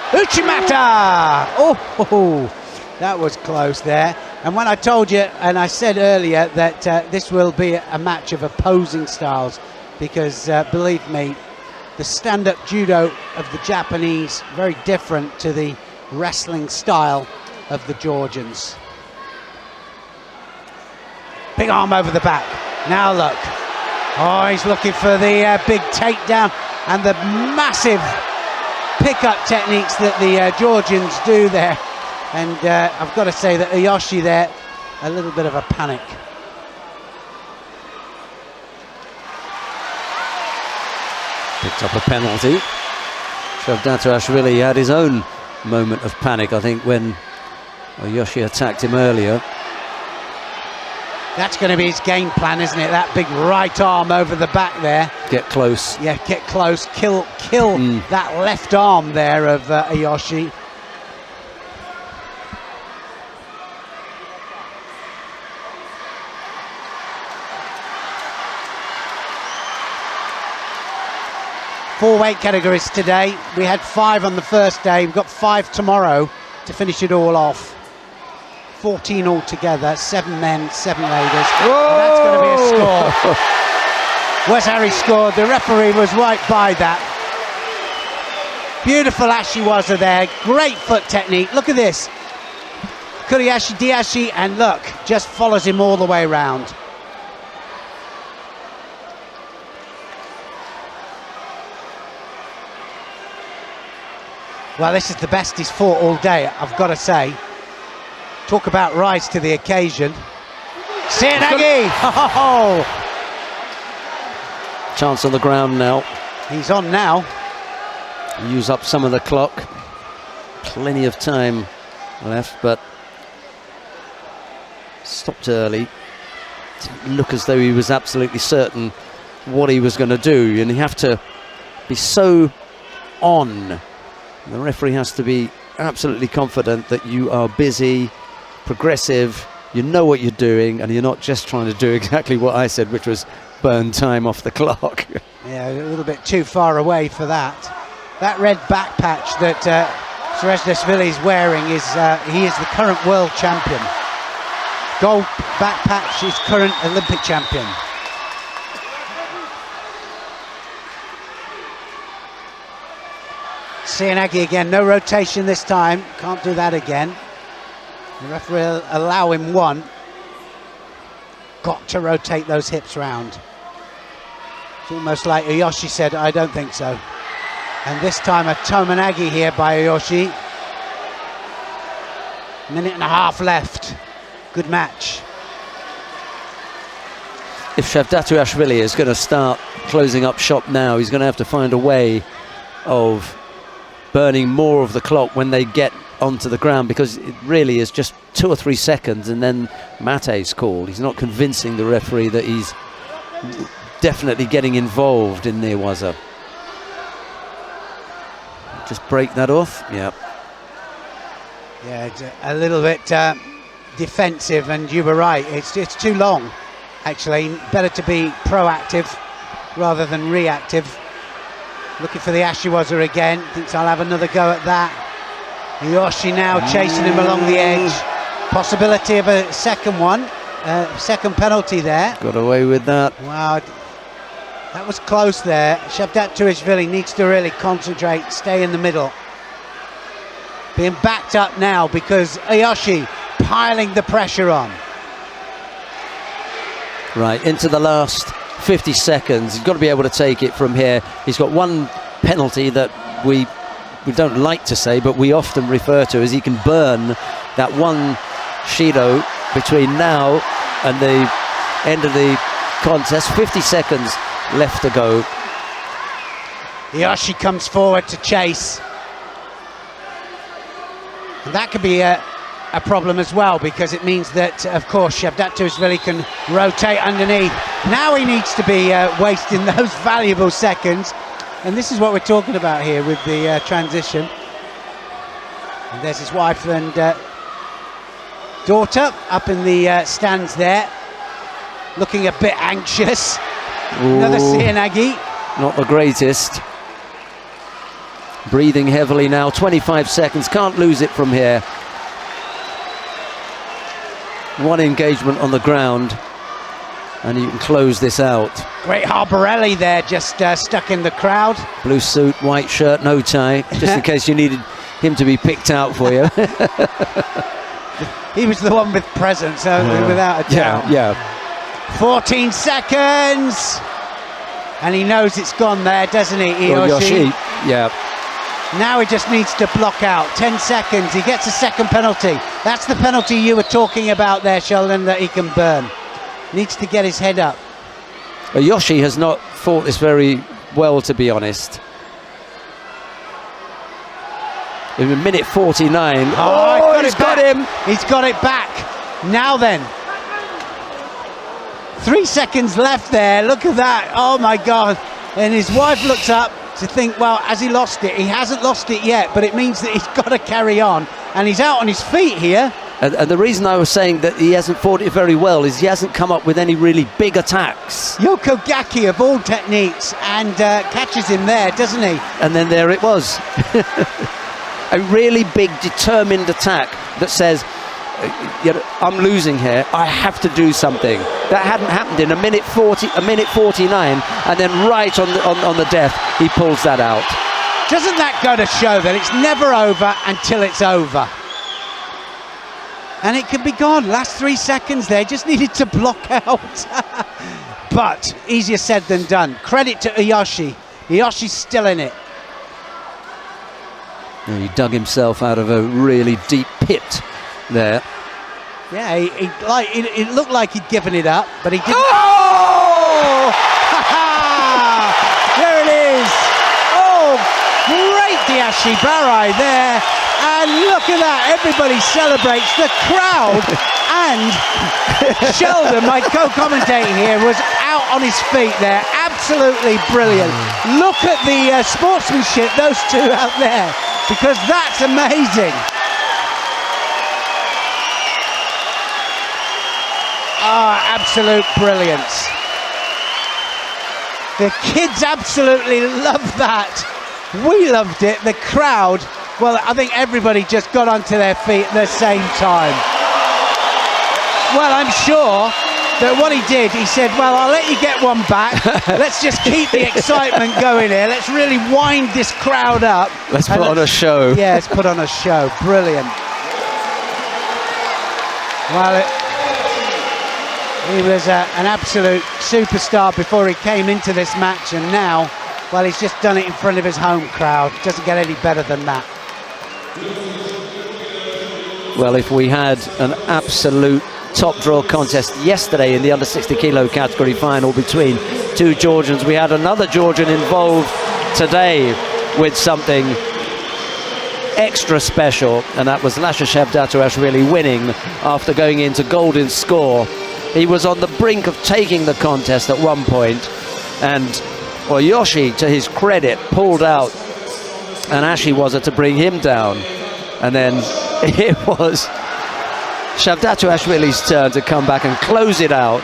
Uchimata! Oh, that was close there. And when I told you, and I said earlier, that this will be a match of opposing styles, because believe me, the stand-up judo of the Japanese, very different to the wrestling style of the Georgians. Big arm over the back. Now look. Oh, he's looking for the big takedown and the massive pick-up techniques that the Georgians do there. And I've got to say that Yoshi there, a little bit of a panic. Picked up a penalty. Shavdatuashvili had his own moment of panic, I think, when Yoshi attacked him earlier. That's going to be his game plan, isn't it? That big right arm over the back there. Get close. Yeah, get close. Kill that left arm there of Yoshi. Four weight categories today. We had 5 on the first day. We've got 5 tomorrow to finish it all off. 14 altogether, 7 men, 7 ladies. That's going to be a score. was how he scored. The referee was right by that. Beautiful ashiwaza there, great foot technique. Look at this. Kuriashi, diashi, and look, just follows him all the way around. Well, this is the best he's fought all day, I've got to say. Talk about rise to the occasion. Seoinage! Oh! Chance on the ground now. He's on now. Use up some of the clock. Plenty of time left, but stopped early. Didn't look as though he was absolutely certain what he was going to do, and you have to be so on. The referee has to be absolutely confident that you are busy, progressive, you know what you're doing, and you're not just trying to do exactly what I said, which was burn time off the clock. Yeah, a little bit too far away for that. That red back patch that Shavdatuashvili is wearing is he is the current world champion. Gold back patch is current Olympic champion. Seoinage again, no rotation this time, can't do that again. The referee will allow him one. Got to rotate those hips round. It's almost like Yoshi said, I don't think so. And this time a tomonagi here by Yoshi. Minute and a half left. Good match. If Shavdatuashvili is going to start closing up shop now, he's going to have to find a way of burning more of the clock when they get onto the ground, because it really is just 2 or 3 seconds and then mate's called. He's not convincing the referee that he's definitely getting involved in newaza. Just break that off. Yeah. Yeah, it's a little bit defensive, and you were right. It's too long, actually. Better to be proactive rather than reactive. Looking for the ashiwaza again. Thinks I'll have another go at that. Yoshi now chasing him along the edge. Possibility of a second one. Second penalty there. Got away with that. Wow. That was close there. Shavdatuashvili needs to really concentrate, stay in the middle. Being backed up now because Yoshi piling the pressure on. Right, into the last 50 seconds. He's got to be able to take it from here. He's got one penalty that we don't like to say, but we often refer to as he can burn that one shido between now and the end of the contest. 50 seconds left to go. Yoshi comes forward to chase. And that could be a problem as well, because it means that, of course, Shavdatuashvili can rotate underneath. Now he needs to be wasting those valuable seconds. And this is what we're talking about here with the transition. And there's his wife and daughter up in the stands there, looking a bit anxious. Ooh, another Seoinage. Not the greatest. Breathing heavily now, 25 seconds, can't lose it from here. One engagement on the ground, and you can close this out. Great Harborelli there, just stuck in the crowd. Blue suit, white shirt, no tie, just in case you needed him to be picked out for you. He was the one with presence, without a doubt. Yeah. 14 seconds! And he knows it's gone there, doesn't he, Yoshi? Yeah. Now he just needs to block out. 10 seconds, he gets a second penalty. That's the penalty you were talking about there, Sheldon, that he can burn. Needs to get his head up. Yoshi has not fought this very well, to be honest. In a minute 49. Oh, he's got him. He's got it back. Now then. 3 seconds left there. Look at that. Oh my God. And his wife looks up to think, well, has he lost it? He hasn't lost it yet, but it means that he's got to carry on. And he's out on his feet here. And the reason I was saying that he hasn't fought it very well is he hasn't come up with any really big attacks. Yokogaki of all techniques, and catches him there, doesn't he? And then there it was. A really big, determined attack that says, you know, I'm losing here. I have to do something. That hadn't happened in a minute 49, and then right on the death, he pulls that out. Doesn't that go to show that it's never over until it's over? And it could be gone. Last 3 seconds there, just needed to block out. But easier said than done. Credit to Yoshi. Yoshi's still in it. And he dug himself out of a really deep pit there. Yeah, it looked like he'd given it up, but he didn't. Oh! There it is. Oh, great deashvili there. And look at that, everybody celebrates. The crowd, and Sheldon, my co-commentator here, was out on his feet there. Absolutely brilliant. Look at the sportsmanship, those two out there, because that's amazing. Ah, absolute brilliance. The kids absolutely loved that. We loved it. The crowd, well, I think everybody just got onto their feet at the same time. Well, I'm sure that what he did, he said, well, I'll let you get one back. Let's just keep the excitement going here. Let's really wind this crowd up. Let's put on a show. Yeah, let's put on a show. Brilliant. Well, he was an absolute superstar before he came into this match, and now, well, he's just done it in front of his home crowd. Doesn't get any better than that. Well, if we had an absolute top draw contest yesterday in the under 60 kilo category final between two Georgians, we had another Georgian involved today with something extra special, and that was Shavdatuashvili winning after going into golden score. He was on the brink of taking the contest at one point, and well, Yoshi, to his credit, pulled out an ashiwaza to bring him down, and then it was Shavdatuashvili's turn to come back and close it out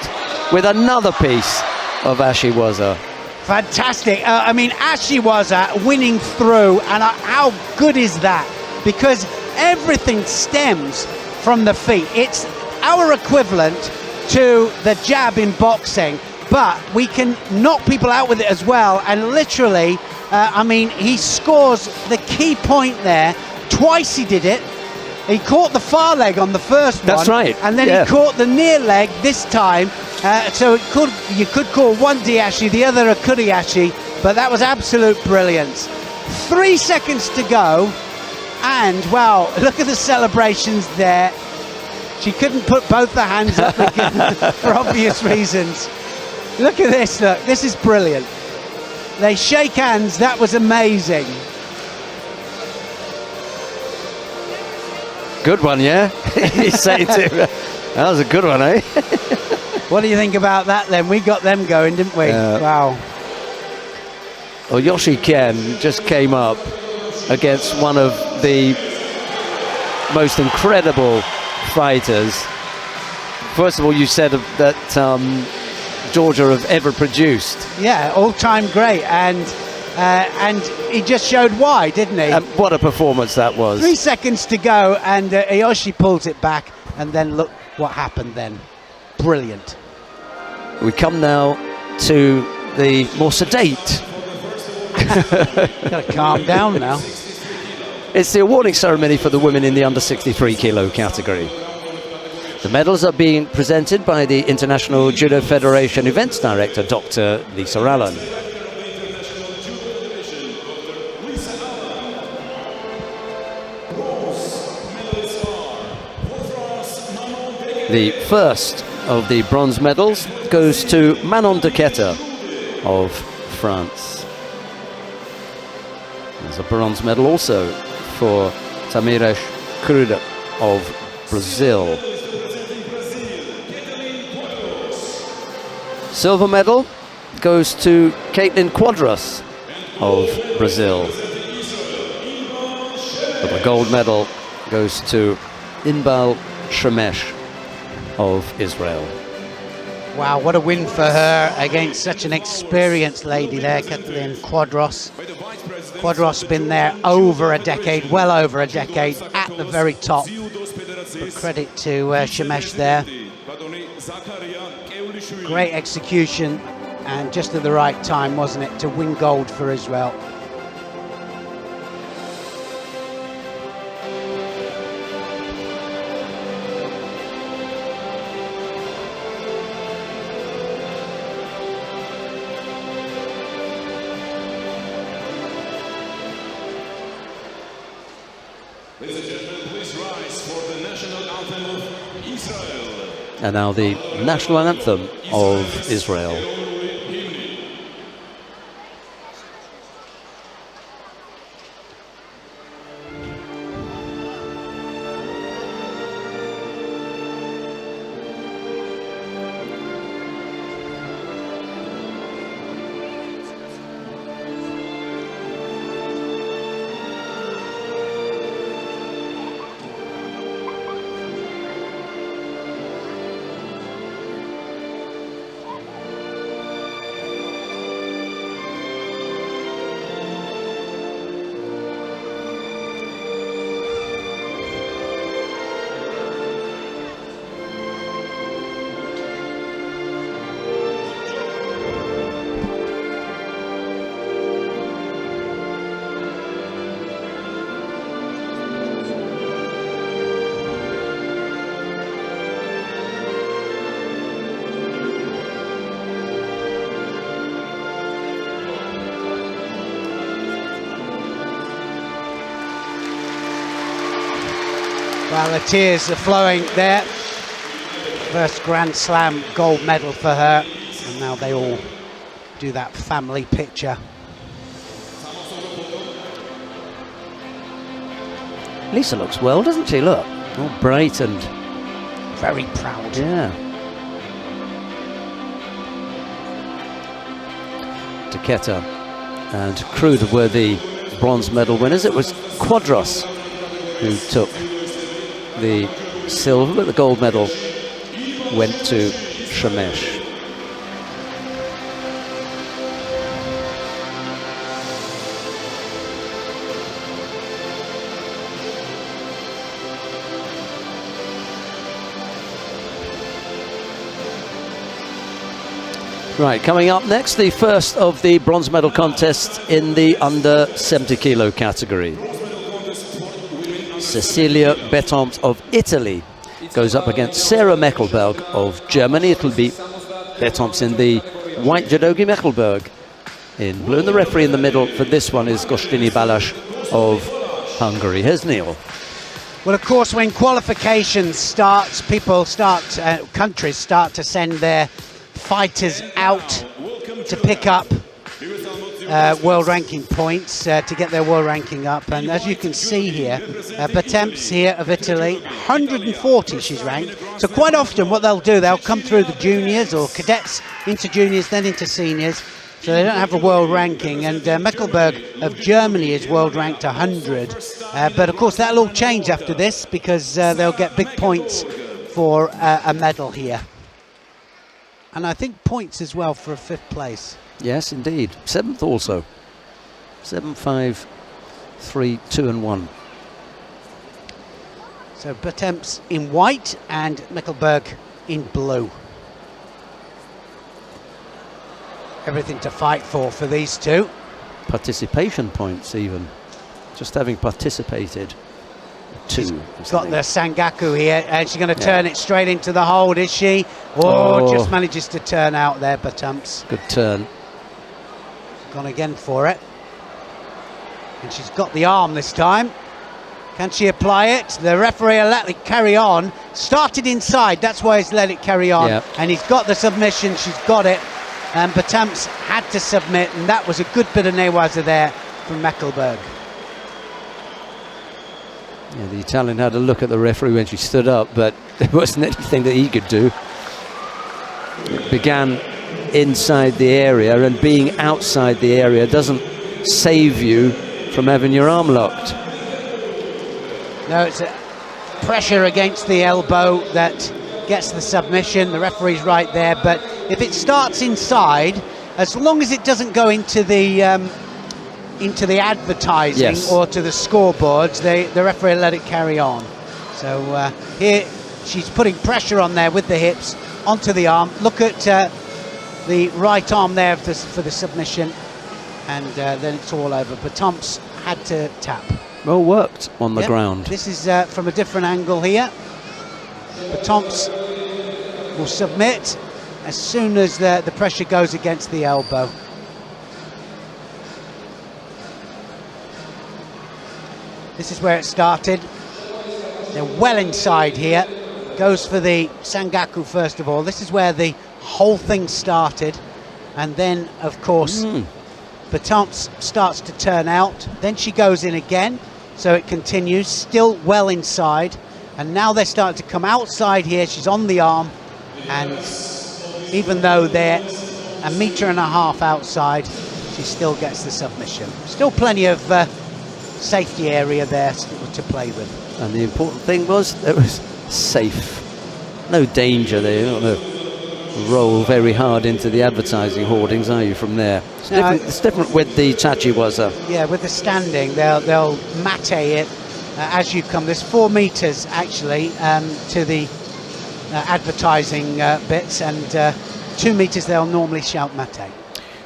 with another piece of ashiwaza. Fantastic. I mean, ashiwaza winning through, and how good is that? Because everything stems from the feet. It's our equivalent to the jab in boxing, but we can knock people out with it as well. And literally, I mean, he scores the key point there. Twice he did it. He caught the far leg on the first one. That's right. And then he caught the near leg this time. So you could call one diashi, the other a kuriashi, but that was absolute brilliance. 3 seconds to go, and wow, look at the celebrations there. She couldn't put both the hands up again for obvious reasons. Look at this, look, this is brilliant. They shake hands, that was amazing. Good one, yeah? He's saying to him, that was a good one, eh? What do you think about that then? We got them going, didn't we? Wow. Well, Yoshi Ken just came up against one of the most incredible fighters. First of all, you said that Georgia have ever produced. Yeah, all-time great, and he just showed why, didn't he? What a performance that was. 3 seconds to go, and Yoshi pulls it back, and then look what happened then. Brilliant. We come now to the more sedate. Gotta calm down now. It's the awarding ceremony for the women in the under 63 kilo category. The medals are being presented by the International Judo Federation Events Director, Dr. Lisa Allen. The first of the bronze medals goes to Manon de Kata of France. There's a bronze medal also for Tamires Cruda of Brazil. Silver medal goes to Caitlin Quadras of Brazil. But the gold medal goes to Inbal Shamesh of Israel. Wow, what a win for her against such an experienced lady there, Caitlin Quadras. Quadras been there over a decade, well over a decade, at the very top. But credit to Shamesh there. Great execution, and just at the right time, wasn't it, to win gold for Israel. Ladies and gentlemen, please rise for the national anthem of Israel. And now the national anthem of Israel. Well, the tears are flowing there. First Grand Slam gold medal for her, and now they all do that family picture. Lisa looks well, doesn't she? Look, all bright and very proud. Yeah. Kata and Cruda were the bronze medal winners. It was Quadras who took the silver, but the gold medal went to Shamesh. Right, coming up next, the first of the bronze medal contests in the under 70 kilo category. Cecilia Bettoms of Italy goes up against Sarah Melberg of Germany. It'll be Bettoms in the white judogi, Melberg in blue, and the referee in the middle for this one is Gostini Balázs of Hungary. Here's Neil. Well, of course, when qualifications starts, countries start to send their fighters out to pick up world ranking points, to get their world ranking up. And as you can see here, Bettoms here of Italy, 140 she's ranked. So quite often what they'll do, they'll come through the juniors or cadets into juniors, then into seniors. So they don't have a world ranking. And Melberg of Germany is world ranked 100. But of course that'll all change after this, because they'll get big points for a medal here. And I think points as well for a 5th place. Yes, indeed. 7th also. 7, 5, 3, 2 and 1. So Bettoms in white and Melberg in blue. Everything to fight for these two. Participation points even. Just having participated. She's got the Sangaku here, and she's going to turn it straight into the hold, is she? Oh, just manages to turn out there, Bettoms. Good turn. Gone again for it. And she's got the arm this time. Can she apply it? The referee will let it carry on. Started inside, that's why he's let it carry on. Yep. And he's got the submission, she's got it. And Bettoms had to submit, and that was a good bit of newaza there from Melberg. Yeah, the Italian had a look at the referee when she stood up, but there wasn't anything that he could do. It began inside the area, and being outside the area doesn't save you from having your arm locked. No, it's a pressure against the elbow that gets the submission. The referee's right there, but if it starts inside, as long as it doesn't go into the advertising or to the scoreboards, the referee let it carry on. So here she's putting pressure on there with the hips onto the arm. Look at the right arm there for the submission, and then it's all over. But Tomps had to tap. Well worked on the ground. This is from a different angle here. But Tomps will submit as soon as the pressure goes against the elbow. This is where it started. They're well inside here. Goes for the Sangaku first of all. This is where the whole thing started. And then, of course, Tomps starts to turn out. Then she goes in again. So it continues, still well inside. And now they're starting to come outside here. She's on the arm. And even though they're 1.5 meters outside, she still gets the submission. Still plenty of safety area there to play with. And the important thing was it was safe. No danger there. You're not going to roll very hard into the advertising hoardings, are you, from there? It's different with the tachiwaza. Yeah, with the standing, they'll mate it as you come. There's 4 meters actually to the advertising bits, and 2 meters they'll normally shout mate.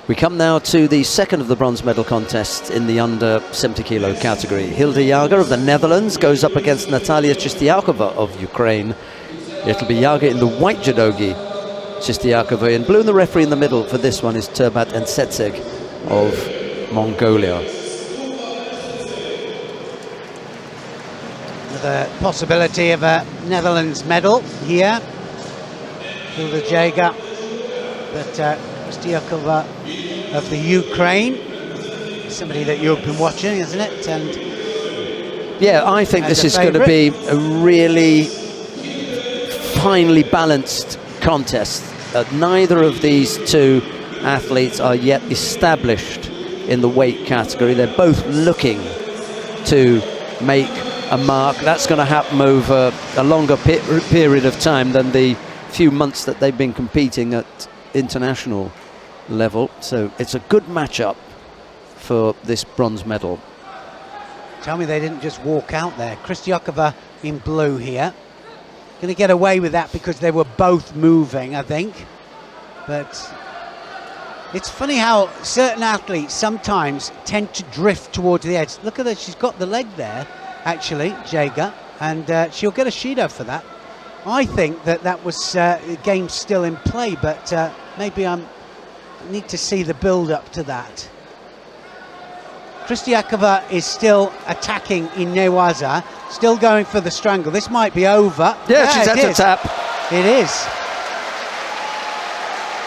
We come now to the second of the bronze medal contests in the under 70 kilo category. Hilda Yager of the Netherlands goes up against Natalia Chistiakova of Ukraine. It'll be Yager in the white judogi, Chistiakova in blue, and the referee in the middle for this one is Turbat Ensetseg of Mongolia. The possibility of a Netherlands medal here. Hilda Jager, but Chistiakova of the Ukraine, somebody that you've been watching, isn't it? And yeah, I think this is going to be a really finely balanced contest. Neither of these two athletes are yet established in the weight category. They're both looking to make a mark. That's going to happen over a longer period of time than the few months that they've been competing at international level. So it's a good matchup for this bronze medal. Tell me they didn't just walk out there. Chistiakova in blue here. Going to get away with that because they were both moving, I think. But it's funny how certain athletes sometimes tend to drift towards the edge. Look at that, she's got the leg there, actually, Jager, and she'll get a Shido for that. I think that was the game still in play, but maybe I need to see the build-up to that. Chistiakova is still attacking in Newaza, still going for the strangle. This might be over. Yeah, she's had to tap. It is.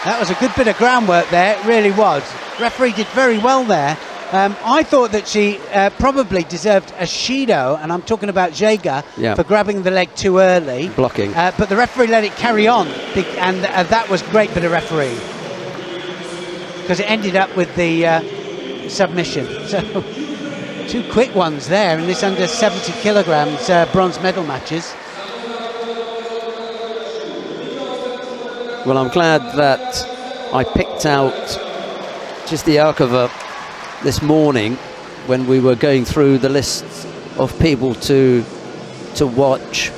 That was a good bit of groundwork there, it really was. Referee did very well there. I thought that she probably deserved a Shido, and I'm talking about Jager, for grabbing the leg too early. Blocking. But the referee let it carry on, and that was great bit of referee. Because it ended up with the submission. So, 2 quick ones there in this under 70 kilograms bronze medal matches. Well, I'm glad that I picked out Chistiakova this morning when we were going through the list of people to watch.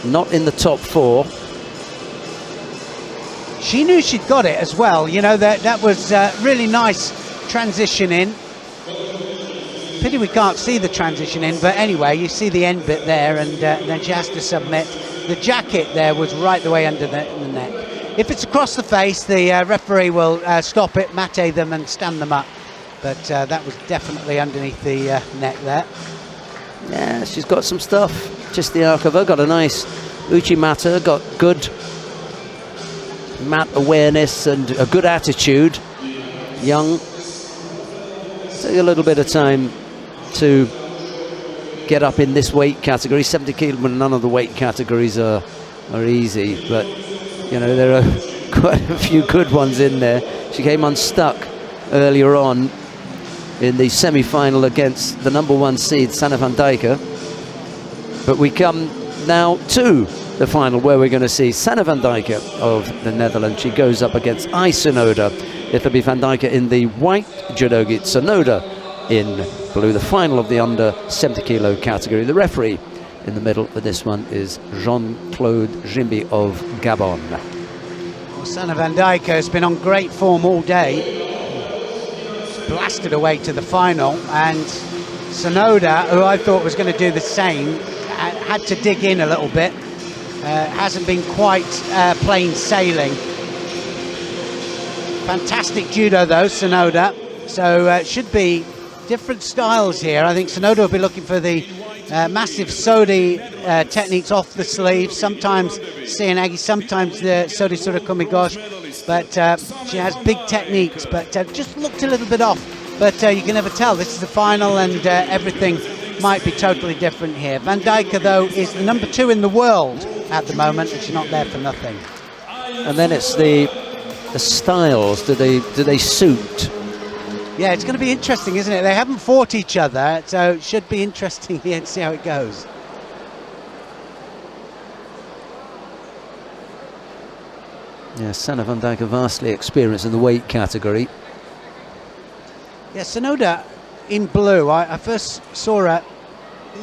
Not in the top 4. She knew she'd got it as well, you know, that was really nice transition in. Pity we can't see the transition in, but anyway, you see the end bit there, and then she has to submit. The jacket there was right the way under the neck. If it's across the face, the referee will stop it, mate them and stand them up. But that was definitely underneath the neck there. Yeah, she's got some stuff. Chistiakova got a nice uchimata, got good mat awareness and a good attitude. Young. Take a little bit of time to get up in this weight category. 70 kilo, none of the weight categories are easy, but you know, there are quite a few good ones in there. She came unstuck earlier on in the semi-final against the #1 seed, Sanne van Dijken. But we come now to the final, where we're going to see Sanne van Dijken of the Netherlands. She goes up against Sonoda. It'll be van Dijken in the white judogi, Sonoda in blue, the final of the under 70 kilo category. The referee in the middle for this one is Jean-Claude Jimby of Gabon. Well, son of Van Dijk has been on great form all day. Blasted away to the final, and Sonoda, who I thought was going to do the same, had to dig in a little bit. Hasn't been quite plain sailing. Fantastic judo though, Sonoda. So it should be different styles here. I think Sonoda will be looking for the massive sodi techniques off the sleeve. Sometimes seoinage, sometimes the sodi surakomi-gosh. But she has big techniques, but just looked a little bit off. But you can never tell. This is the final, and everything might be totally different here. Van Dijk, though, is the number 2 in the world at the moment, and she's not there for nothing. And then it's the styles. Do they suit? Yeah, it's going to be interesting, isn't it? They haven't fought each other, so it should be interesting here to see how it goes. Yeah, Sanne van Dijk, vastly experienced in the weight category. Yeah, Sonoda in blue. I first saw her a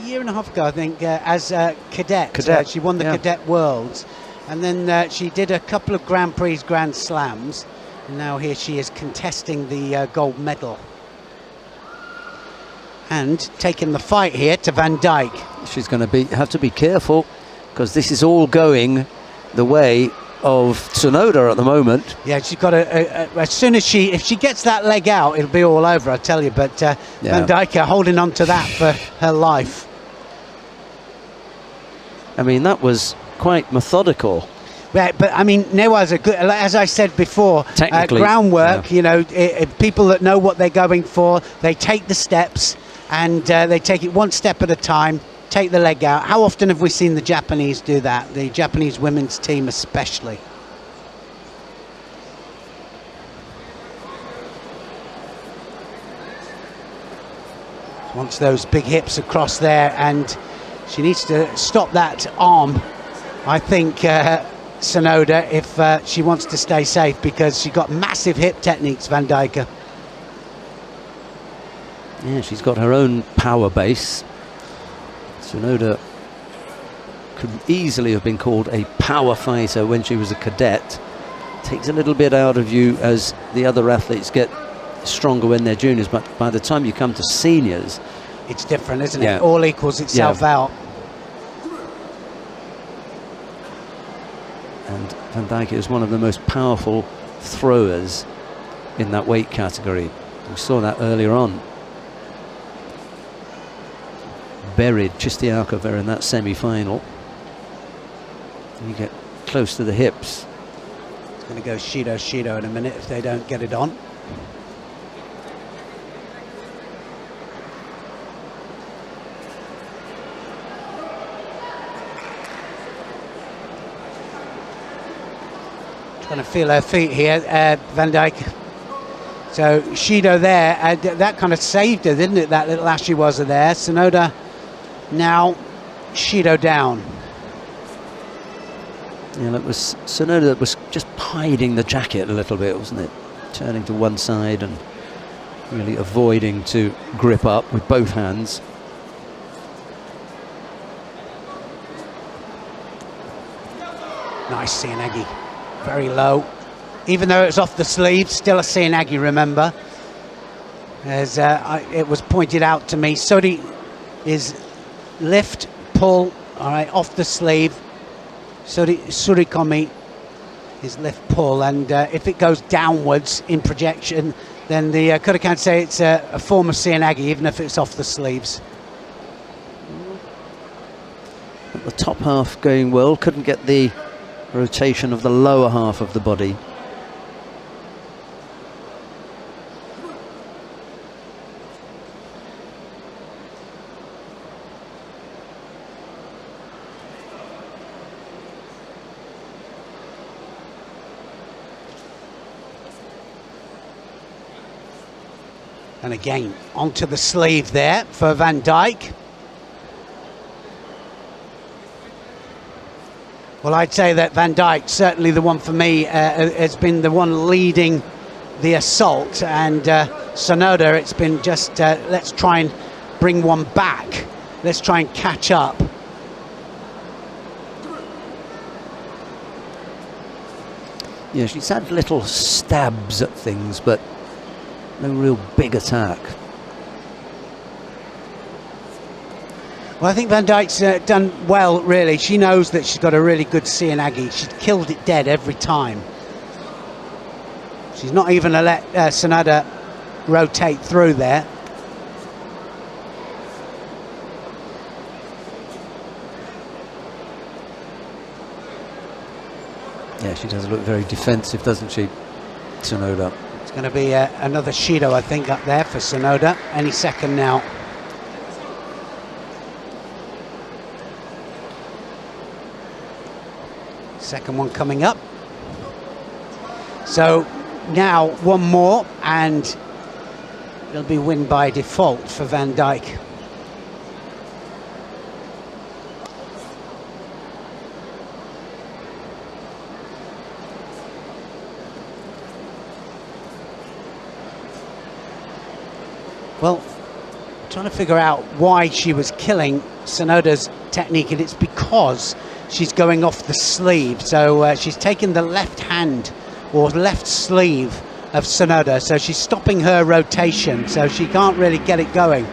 year and a half ago, I think, as a cadet. She won the Cadet Worlds, and then she did a couple of Grand Prix, Grand Slams, and now here she is contesting the gold medal. And taking the fight here to Van Dijk. She's going to have to be careful, because this is all going the way of Sonoda at the moment. Yeah, she's got as soon as if she gets that leg out, it'll be all over, I tell you. But Van Dijk holding on to that for her life. I mean, that was quite methodical. Yeah, but I mean, Newa's a good, as I said before, groundwork. You know, people that know what they're going for, they take the steps and they take it one step at a time. Take the leg out. How often have we seen the Japanese do that? The Japanese women's team especially. Wants those big hips across there, and she needs to stop that arm, I think, Sonoda, if she wants to stay safe, because she got massive hip techniques, Van Dijk. Yeah, she's got her own power base. Sonoda could easily have been called a power fighter when she was a cadet. Takes a little bit out of you as the other athletes get stronger when they're juniors, but by the time you come to seniors, it's different, isn't it? All equals itself out. And Van Dijk is one of the most powerful throwers in that weight category. We saw that earlier on. Buried Chistiakova in that semi-final. You get close to the hips. It's going to go Shido in a minute if they don't get it on. Trying to feel her feet here, Van Dijk. So Shido there, that kind of saved her, didn't it? That little Ashiwaza there. Sonoda now, Shido down. Yeah, that was Sonoda that was just hiding the jacket a little bit, wasn't it? Turning to one side and really avoiding to grip up with both hands. Nice seoinage, very low. Even though it's off the sleeve, still a seoinage, remember. As it was pointed out to me, Sodi is lift, pull, all right, off the sleeve. Surikomi is lift, pull, and if it goes downwards in projection, then the Kata can say it's a form of seoinage, even if it's off the sleeves. The top half going well, couldn't get the rotation of the lower half of the body. And again, onto the sleeve there for Van Dijk. Well, I'd say that Van Dijk, certainly the one for me, has been the one leading the assault, and Sonoda, it's been just let's try and bring one back. Let's try and catch up. Yeah, she's had little stabs at things, but no real big attack. Well, I think Van Dijk's done well, really. She knows that she's got a really good Seoinage. She's killed it dead every time. She's not even let Sonoda rotate through there. Yeah, she does look very defensive, doesn't she, Sonoda? It's going to be another Shido, I think, up there for Sonoda any second now. Second one coming up. So now one more and it'll be win by default for Van Dijk. Well, trying to figure out why she was killing Sonoda's technique, and it's because she's going off the sleeve. So she's taken the left hand or left sleeve of Sonoda, so she's stopping her rotation, so she can't really get it going.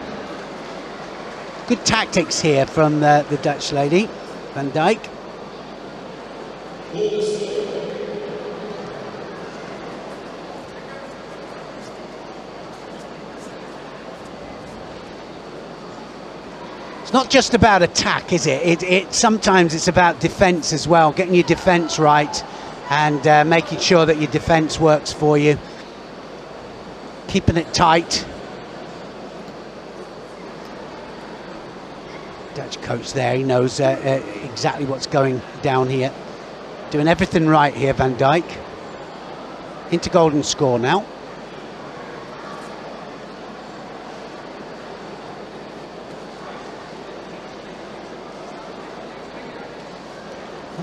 Good tactics here from the Dutch lady, Van Dijk. Not just about attack, is it? Sometimes it's about defense as well, getting your defense right and making sure that your defense works for you, keeping it tight. Dutch coach there, he knows exactly what's going down here, doing everything right here. Van Dijk into golden score now.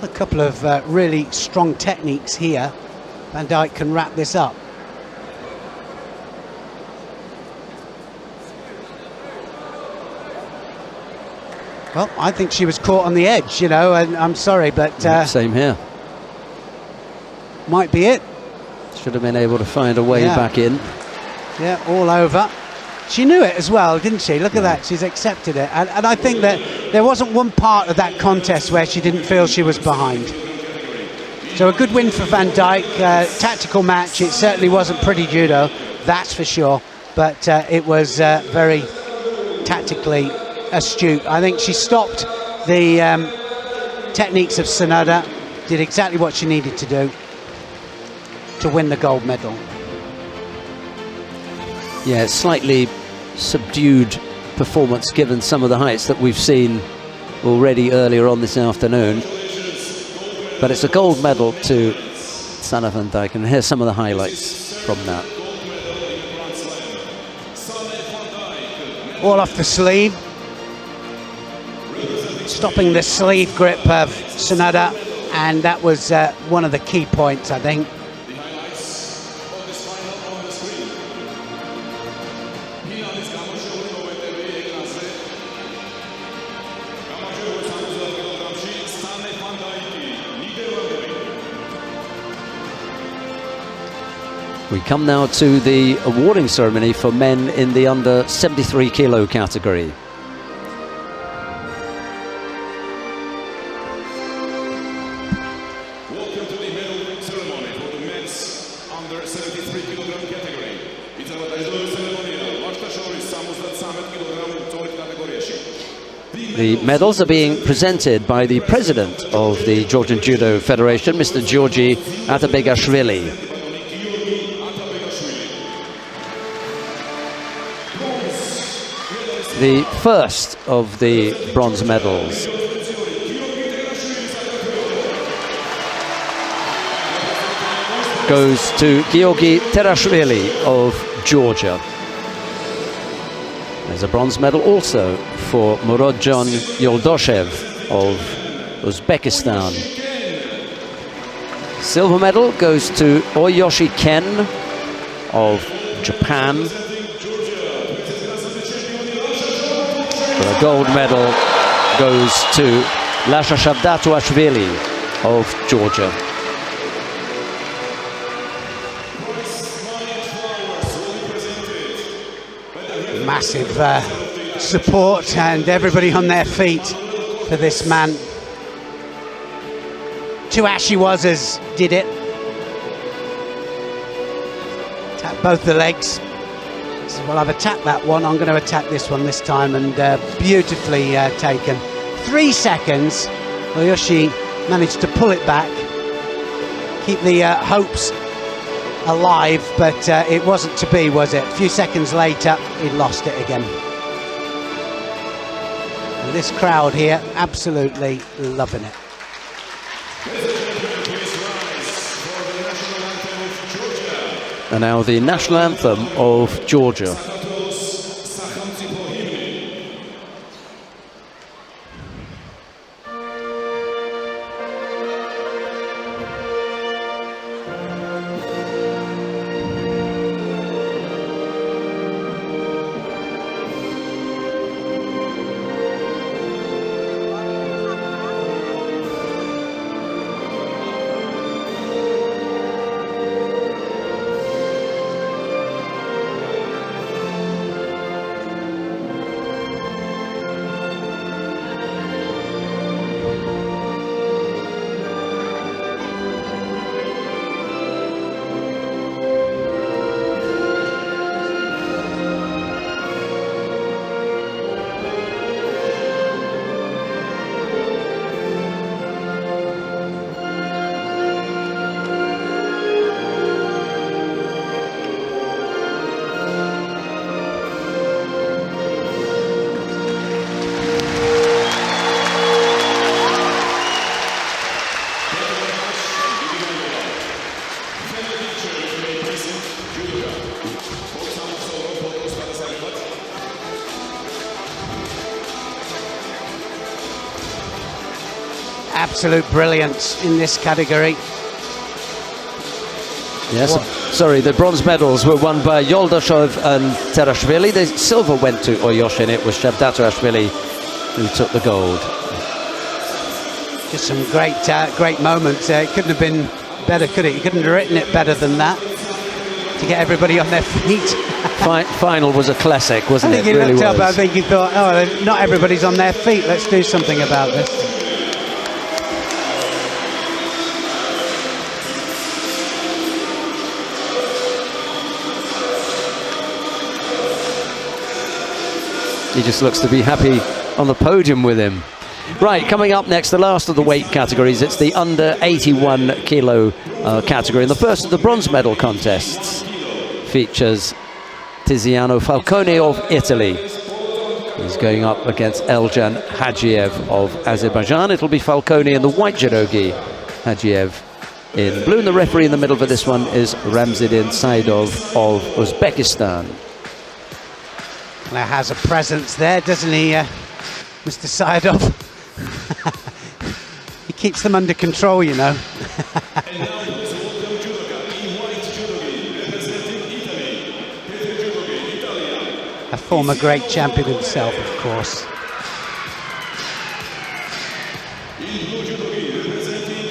A couple of really strong techniques here. Van Dijk can wrap this up. Well, I think she was caught on the edge, you know, and I'm sorry, but same here. Might be it. Should have been able to find a way back in. Yeah, all over. She knew it as well, didn't she? Look at that, she's accepted it. And I think that there wasn't one part of that contest where she didn't feel she was behind. So a good win for Van Dijk. Tactical match, it certainly wasn't pretty judo, that's for sure. But it was very tactically astute. I think she stopped the techniques of Sonoda, did exactly what she needed to do to win the gold medal. Yeah, slightly subdued performance given some of the heights that we've seen already earlier on this afternoon. But it's a gold medal to Sanne van Dijk, and here's some of the highlights from that. All off the sleeve. Stopping the sleeve grip of Sonoda, and that was one of the key points, I think. We come now to the awarding ceremony for men in the under 73 kilo category. Welcome to the medal ceremony for the men's under 73 kilogram category. The medals are being presented by the president of the Georgian Judo Federation, Mr. Georgi Atabegashvili. The first of the bronze medals goes to Georgi Terashvili of Georgia. There's a bronze medal also for Murodjon Yuldoev of Uzbekistan. Silver medal goes to Oyoshi Ken of Japan. The gold medal goes to Shavdatuashvili of Georgia. Massive support and everybody on their feet for this man. 2 ashiwazas did it. Attacked both the legs. So, well, I've attacked that one, I'm going to attack this one this time, and beautifully taken. 3 seconds. Well, Yoshi managed to pull it back, keep the hopes alive, but it wasn't to be, was it? A few seconds later, he'd lost it again. And this crowd here, absolutely loving it. And now the national anthem of Georgia. Absolute brilliance in this category. Yes, sorry, the bronze medals were won by yuldoev and terashvili. The silver went to Yoshi, and it was Shavdatuashvili who took the gold. Just some great moments. It couldn't have been better, could it? You couldn't have written it better than that, to get everybody on their feet. Final was a classic, wasn't it? I think he looked up, I think he thought, oh, not everybody's on their feet, let's do something about this. He just looks to be happy on the podium with him. Right, coming up next, the last of the weight categories. It's the under 81 kilo category. And the first of the bronze medal contests features Tiziano Falcone of Italy. He's going up against Eljan Haev of Azerbaijan. It'll be Falcone in the white judogi, Haev in blue. And the referee in the middle for this one is Ramzidin Saidov of Uzbekistan. Now has a presence there, doesn't he, Mr. Saidov? He keeps them under control, you know. A former great champion himself, of course.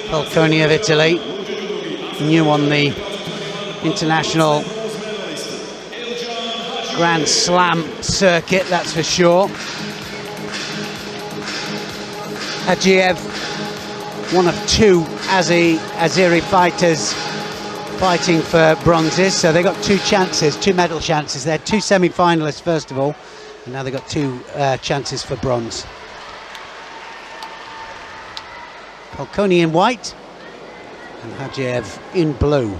Falcone of Italy, new on the international Grand Slam circuit, that's for sure. Haev, one of 2 Azeri fighters fighting for bronzes, so they got 2 chances, 2 medal chances. They're 2 semi-finalists first of all, and now they've got 2 chances for bronze. Falcone in white and Haev in blue.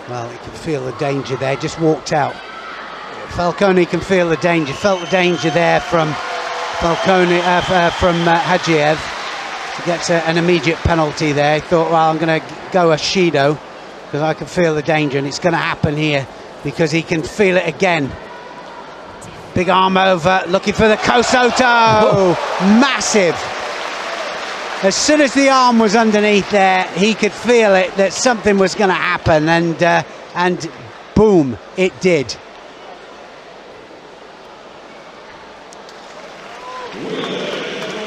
Well, you can feel the danger there, just walked out. Falcone can feel the danger, felt the danger there from Falcone, from Haev, to get an immediate penalty there. He thought, well, I'm going to go a Shido, because I can feel the danger, and it's going to happen here, because he can feel it again. Big arm over, looking for the Kosoto. Massive. As soon as the arm was underneath there, he could feel it, that something was going to happen, and boom, it did.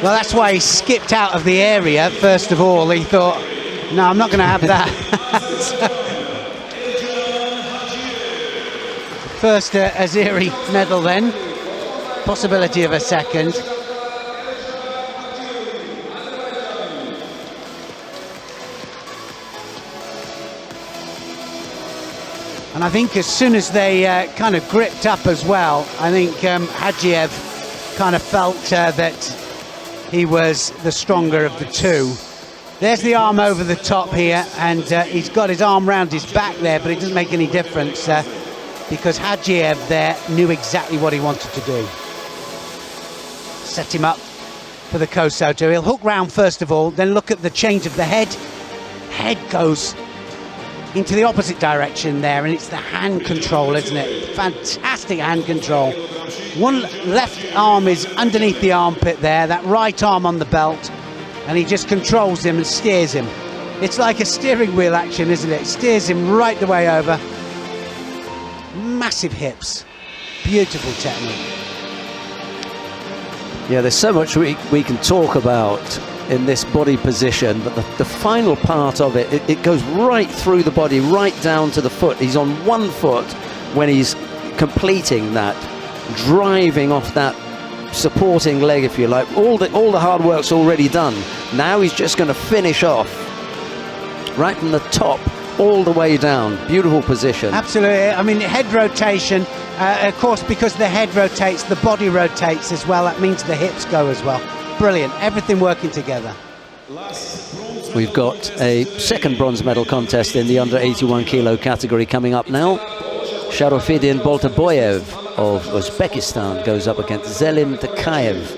Well, that's why he skipped out of the area. First of all, he thought, no, I'm not going to have that. First Azeri medal then, possibility of a second. And I think as soon as they kind of gripped up as well, I think Haev kind of felt that he was the stronger of the two. There's the arm over the top here, and he's got his arm round his back there, but it doesn't make any difference because Haev there knew exactly what he wanted to do. Set him up for the Kosoto. He'll hook round first of all, then look at the change of the head. Head goes into the opposite direction there, and it's the hand control, isn't it? Fantastic hand control. One left arm is underneath the armpit there, that right arm on the belt, and he just controls him and steers him. It's like a steering wheel action, isn't it? Steers him right the way over. Massive hips, beautiful technique. Yeah, there's so much we can talk about in this body position, but the final part of it goes right through the body, right down to the foot. He's on one foot when he's completing that, driving off that supporting leg, if you like. All the hard work's already done. Now he's just going to finish off right from the top all the way down. Beautiful position. Absolutely. I mean, head rotation, of course, because the head rotates, the body rotates as well. That means the hips go as well. Brilliant, everything working together. We've got a second bronze medal contest in the under 81 kilo category coming up now. Sharofidin Boltaboyev of Uzbekistan goes up against Zelim Takayev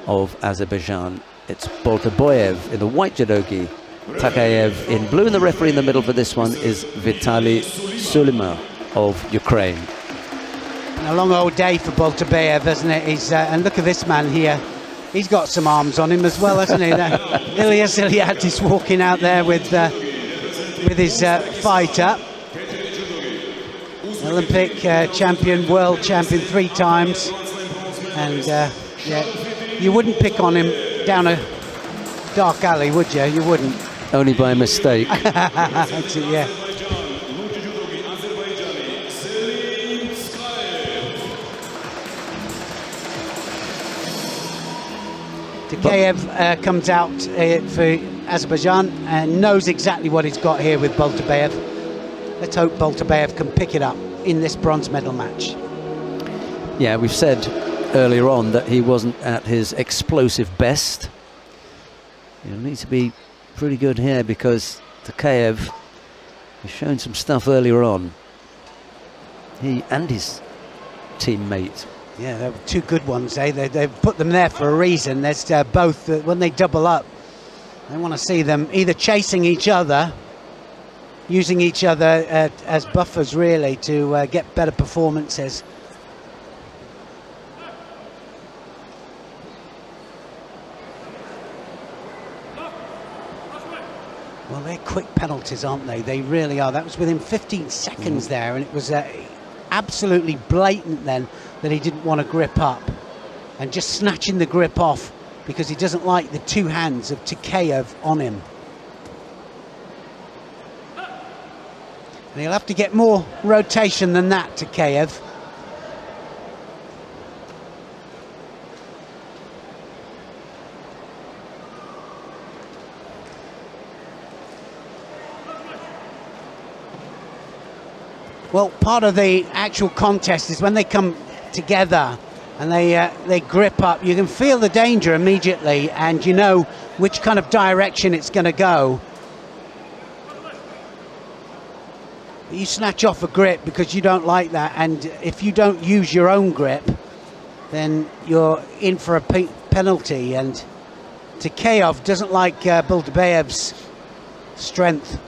of Azerbaijan. It's Boltaboyev in the white judogi, Takayev in blue, and the referee in the middle for this one is Vitaly Sulima of Ukraine. A long old day for Boltaboyev, isn't it? And look at this man here. He's got some arms on him as well, hasn't he? Ilyas Iliadis walking out there with his fighter. Olympic champion, world champion 3 times. And yeah, you wouldn't pick on him down a dark alley, would you? You wouldn't. Only by mistake. That's it, yeah. Takayev comes out for Azerbaijan and knows exactly what he's got here with Boltaboyev. Let's hope Boltaboyev can pick it up in this bronze medal match. Yeah, we've said earlier on that he wasn't at his explosive best. He'll need to be pretty good here because Takayev has shown some stuff earlier on. He and his teammate. Yeah, they were 2 good ones, eh? They've put them there for a reason. There's both, when they double up, I want to see them either chasing each other, using each other as buffers, really, to get better performances. Well, they're quick penalties, aren't they? They really are. That was within 15 seconds there, and it was absolutely blatant then that he didn't want to grip up, and just snatching the grip off because he doesn't like the 2 hands of Takayev on him. And he'll have to get more rotation than that, Takayev. Well, part of the actual contest is when they come together and they grip up, you can feel the danger immediately, and you know which kind of direction it's going to go. But you snatch off a grip because you don't like that, and if you don't use your own grip, then you're in for a penalty. And Takayev doesn't like Boltaboyev's strength.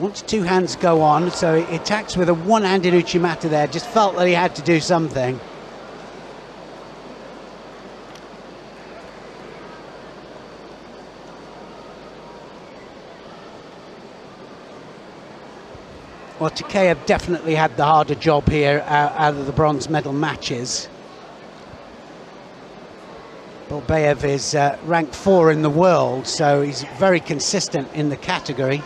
Once two hands go on, so he attacks with a one-handed uchimata there, just felt that he had to do something. Well, Takeyev definitely had the harder job here out of the bronze medal matches. Babv is ranked 4 in the world, so he's very consistent in the category.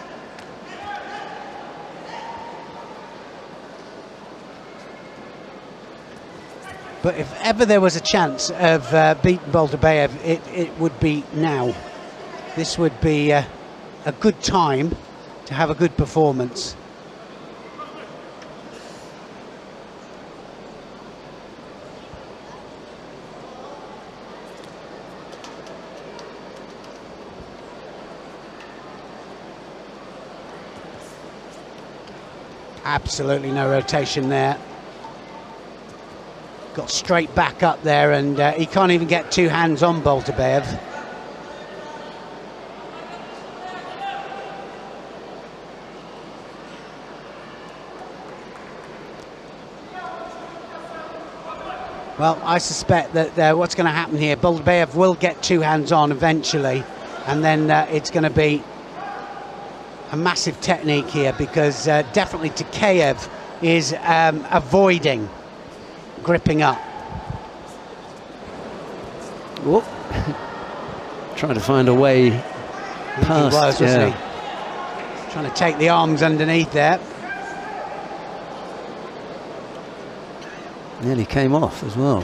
But if ever there was a chance of beating Babv, it would be now. This would be a good time to have a good performance. Absolutely no rotation there. Got straight back up there, and he can't even get two hands on Babv. Well, I suspect that what's going to happen here, Babv will get two hands on eventually, and then it's going to be a massive technique here, because definitely Takeyev is avoiding gripping up. Whoop. Trying to find a way past. He was, wasn't he? Trying to take the arms underneath there. Nearly came off as well.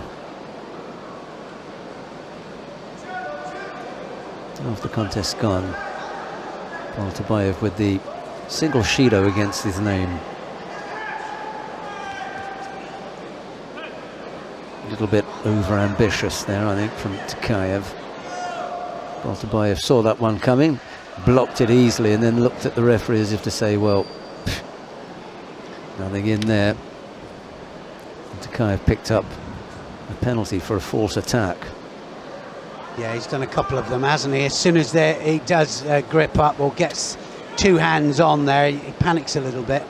Half the contest gone. Babv with the single Shido against his name. A little bit over-ambitious there, I think, from Takeyev. Babv saw that one coming, blocked it easily, and then looked at the referee as if to say, well, nothing in there. And Takeyev picked up a penalty for a false attack. Yeah, he's done a couple of them, hasn't he? As soon as he does grip up or gets two hands on there, he panics a little bit.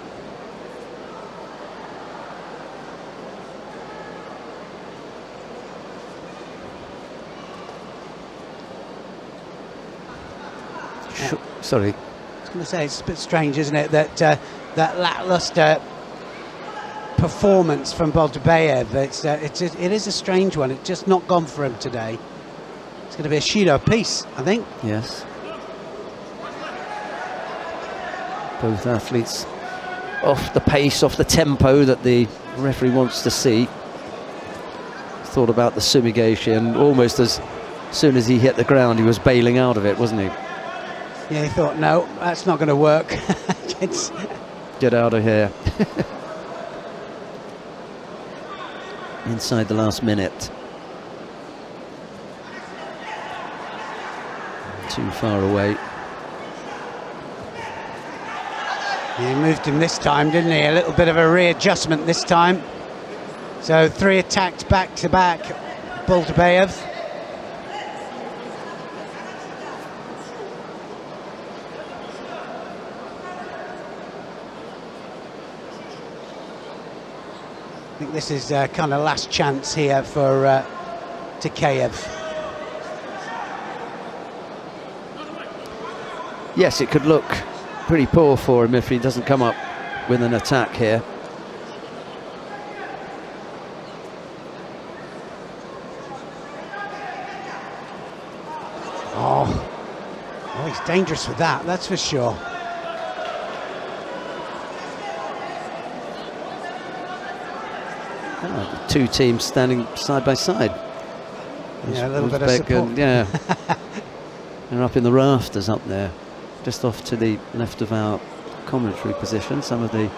Sorry. I was going to say, it's a bit strange, isn't it, that that lackluster performance from Babv. It is a strange one. It's just not gone for him today. It's going to be a Shido piece, I think. Yes. Both athletes off the pace, off the tempo that the referee wants to see. Thought about the sumigashi, and almost as soon as he hit the ground, he was bailing out of it, wasn't he? Yeah, he thought, no, that's not going to work. Get out of here. Inside the last minute. Too far away. He moved him this time, didn't he? A little bit of a readjustment this time. So 3 attacks back to back, Babv. I think this is kind of last chance here for Takeyev. Yes, it could look pretty poor for him if he doesn't come up with an attack here. Oh, he's dangerous with that, that's for sure. Oh, the two teams standing side by side. Yeah, a little bit of support. Yeah, they're up in the rafters up there, just off to the left of our commentary position. Some of the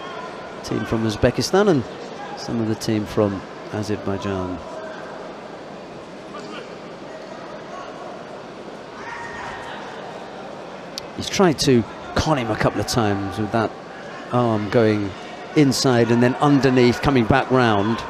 team from Uzbekistan and some of the team from Azerbaijan. He's tried to con him a couple of times with that arm going inside and then underneath, coming back round.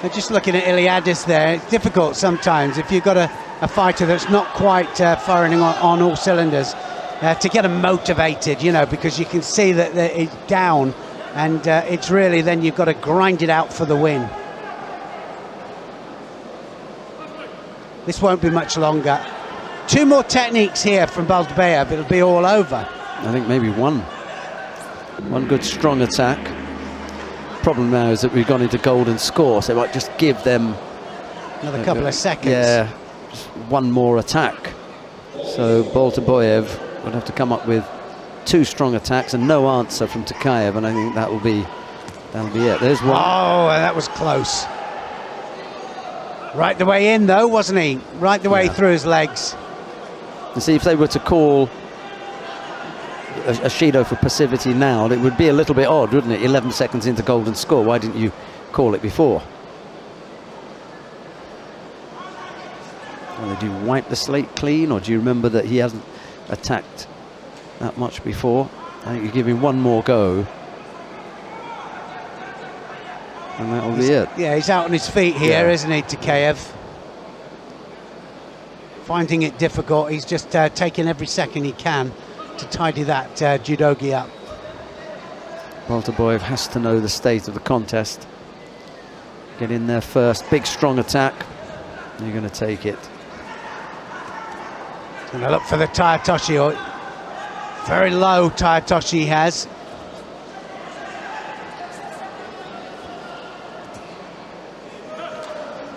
And just looking at Iliadis there, it's difficult sometimes if you've got a fighter that's not quite firing on all cylinders. to get them motivated, you know, because you can see that it's down, and it's really then you've got to grind it out for the win. This won't be much longer. 2 more techniques here from Babv, it'll be all over. I think maybe one good strong attack. Problem now is that we've gone into golden score, so it might just give them another couple of seconds. Yeah, just one more attack. So Babv would have to come up with 2 strong attacks and no answer from Takayev, and I think that'll be it. There's one. Oh, that was close. Right the way in though, wasn't he? Right the way through his legs. And see, if they were to call a Shido for passivity now, it would be a little bit odd, wouldn't it? 11 seconds into golden score. Why didn't you call it before? Well, did you wipe the slate clean, or do you remember that he hasn't attacked that much before? I think you give him one more go, and that'll be it. Yeah, he's out on his feet here, isn't he, Takayev? Finding it difficult. He's just taking every second he can to tidy that judogi up. Babv has to know the state of the contest. Get in there first. Big strong attack. You're going to take it. Going to look for the Tayatoshi. Very low Tayatoshi he has.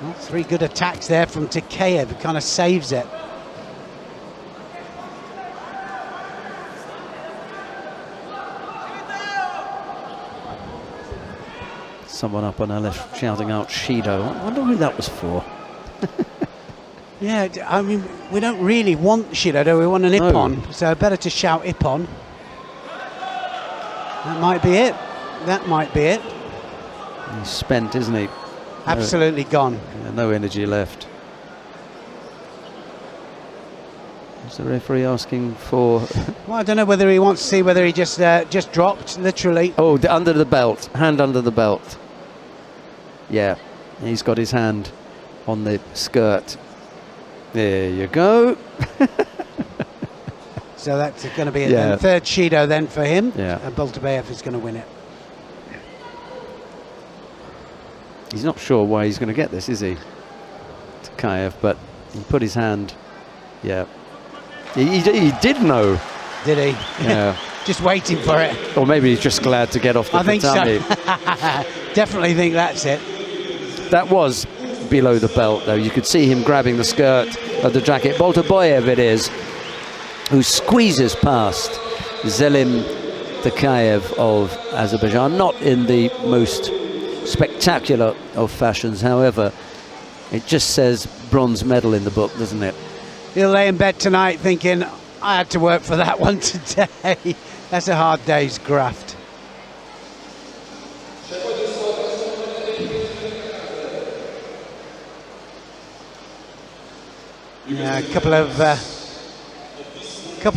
Well, 3 good attacks there from Takayev. He kind of saves it. Someone up on our left shouting out Shido. I wonder who that was for. Yeah, I mean, we don't really want Shido, do we? We want an Ippon, so better to shout Ippon. That might be it. That might be it. He's spent, isn't he? Absolutely gone. Yeah, no energy left. Is the referee asking for... Well, I don't know whether he wants to see whether he just dropped, literally. Oh, under the belt. Hand under the belt. Yeah, he's got his hand on the skirt. There you go. So that's going to be a third Shido then for him. Yeah. And Babv is going to win it. He's not sure why he's going to get this, is he? Takayev, but he put his hand. Yeah. He did know. Did he? Yeah. Just waiting for it. Or maybe he's just glad to get off the tatami. I think so. Definitely think that's it. That was below the belt, though. You could see him grabbing the skirt of the jacket. Babv it is, who squeezes past Zelim Takayev of Azerbaijan. Not in the most spectacular of fashions, however. It just says bronze medal in the book, doesn't it? He'll lay in bed tonight thinking, I had to work for that one today. That's a hard day's graft. Yeah, a couple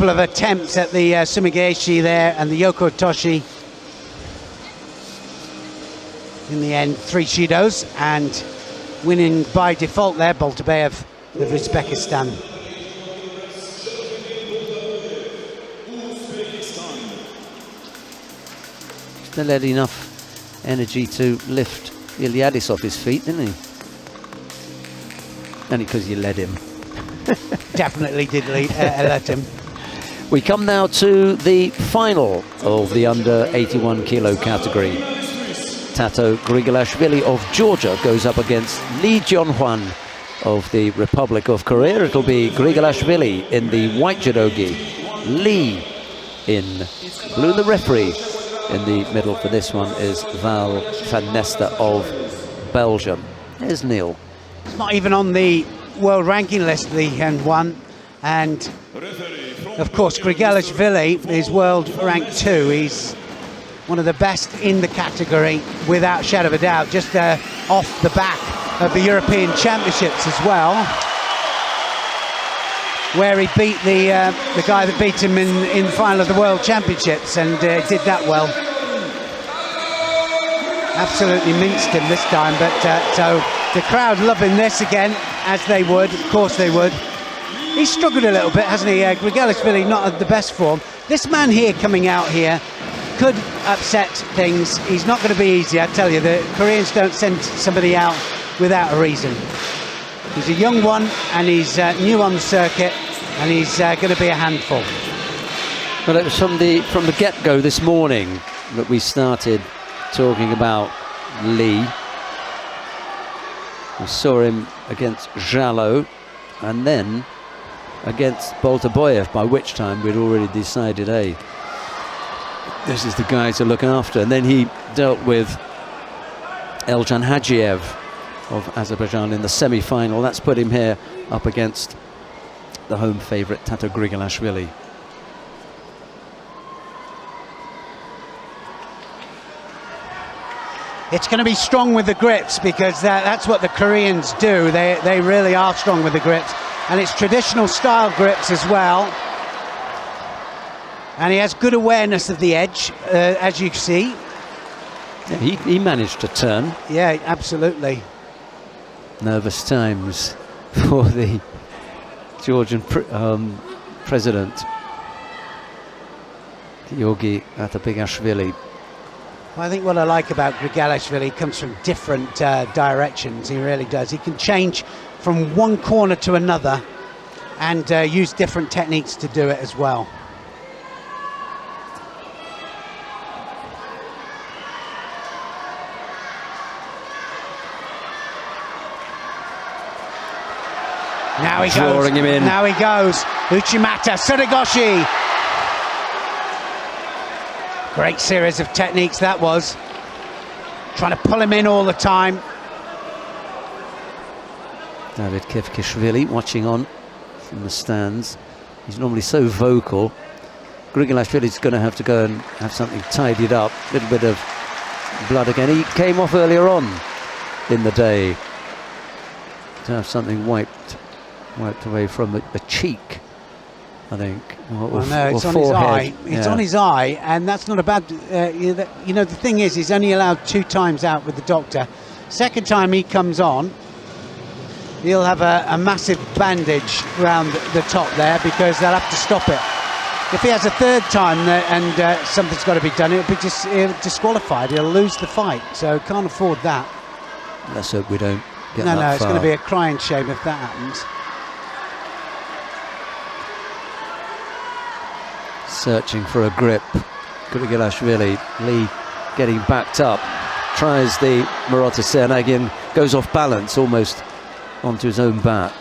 of attempts at the sumigeshi there and the yoko toshi. In the end, 3 Shidos, and winning by default there, Babv of Uzbekistan. Still had enough energy to lift Iliadis off his feet, didn't he? Only because you led him. Definitely did let him. We come now to the final of the under 81 kilo category. Tato Grigalashvili of Georgia goes up against Lee Juan of the Republic of Korea. It'll be Grigalashvili in the white judogi, Lee in blue. The referee in the middle for this one is Val van Nesta of Belgium. There's Neil. It's not even on the world ranking list, Lee Juan, and of course Grigalashvili is world rank 2. He's one of the best in the category, without shadow of a doubt, just off the back of the European Championships as well, where he beat the guy that beat him in the final of the World Championships, and did that well. Absolutely minced him this time, but so the crowd loving this again, as they would, of course they would. He's struggled a little bit, hasn't he? Galashvilly not at the best form. This man here coming out here could upset things. He's not going to be easy, I tell you. The Koreans don't send somebody out without a reason. He's a young one, and he's new on the circuit, and he's going to be a handful. Well, it was from the get-go this morning that we started talking about Lee. We saw him against Jalo, and then against Boltaboyev, by which time we'd already decided, hey, this is the guy to look after. And then he dealt with Eljan Hagiev of Azerbaijan in the semi-final. That's put him here up against the home favourite Tato Grigalashvili. It's going to be strong with the grips, because that's what the Koreans do. They really are strong with the grips, and it's traditional style grips as well. And he has good awareness of the edge, as you see. Yeah, he managed to turn. Yeah, absolutely. Nervous times for the Georgian president, Georgi Atabeashvili. Well, I think what I like about Grigalashvili, he comes from different directions. He really does. He can change from one corner to another and use different techniques to do it as well. Now he drawing goes. Him in. Now he goes. Uchimata, Surigoshi. Great series of techniques that was. Trying to pull him in all the time. David Kevkishvili watching on from the stands. He's normally so vocal. Grigalashvili's going to have to go and have something tidied up. A little bit of blood again. He came off earlier on in the day to have something wiped away from a cheek, I think. Well, no, it's on his eye. It's on his eye, and that's not a bad. You know, the thing is, he's only allowed 2 times out with the doctor. Second time he comes on, he'll have a massive bandage around the top there, because they'll have to stop it. If he has a third time and something's got to be done, it'll be disqualified. He'll lose the fight, so can't afford that. Let's hope we don't get that. No, it's far. going to be a crying shame if that happens. Searching for a grip. Grigalashvili, Lee getting backed up, tries the Marotta Sernagin, goes off balance almost onto his own back.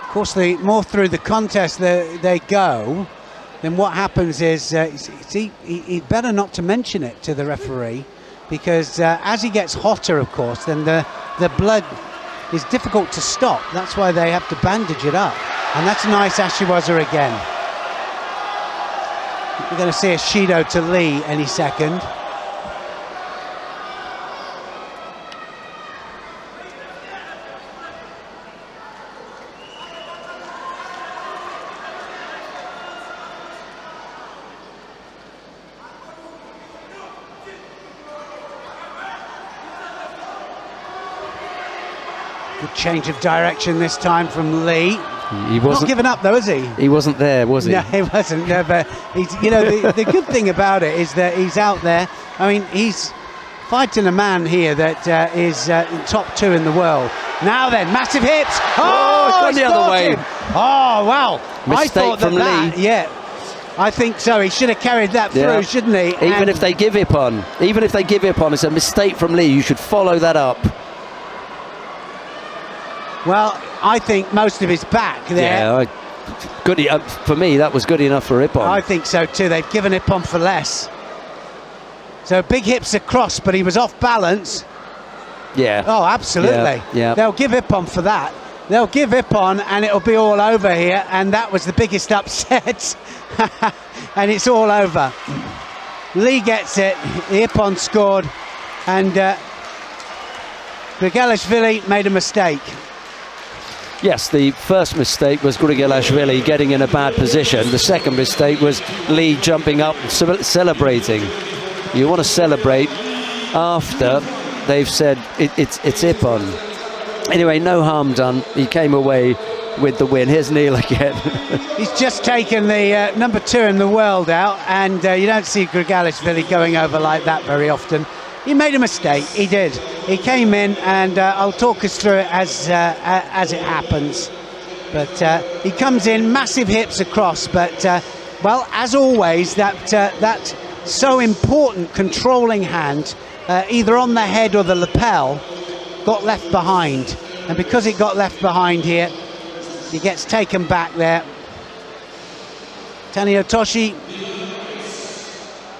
Of course, the more through the contest they go, then what happens is he better not to mention it to the referee, because as he gets hotter, of course, then the blood is difficult to stop. That's why they have to bandage it up. And that's a nice Ashiwaza again. We're going to see a Shido to Lee any second. Good change of direction this time from Lee. He wasn't not giving up though, is he? He wasn't there, was he? No, he wasn't. No, but he's, you know, the good thing about it is that he's out there. I mean, he's fighting a man here that is top 2 in the world. Now then, massive hips. Oh, it's gone the other way. Him. Oh, wow. Mistake I thought from that, Lee. Yeah, I think so. He should have carried that through, shouldn't he? Even if they give hip on, it's a mistake from Lee. You should follow that up. Well, I think most of his back there. Yeah, good. For me, that was good enough for Ippon. I think so too. They've given Ippon for less. So big hips across, but he was off balance. Yeah. Oh, absolutely. Yeah. They'll give Ippon for that. They'll give Ippon, and it'll be all over here. And that was the biggest upset. And it's all over. Lee gets it. Ippon scored, and Grigalashvili made a mistake. Yes, the first mistake was Grigalashvili getting in a bad position. The second mistake was Lee jumping up and celebrating. You want to celebrate after they've said it's Ippon. Anyway, no harm done. He came away with the win. Here's Neil again. He's just taken the number 2 in the world out, and you don't see galashvilly going over like that very often. He made a mistake. He did. He came in, and I'll talk us through it as it happens. But he comes in, massive hips across, but well, as always, that so important controlling hand, either on the head or the lapel, got left behind. And because it got left behind here, he gets taken back there. Taniotoshi,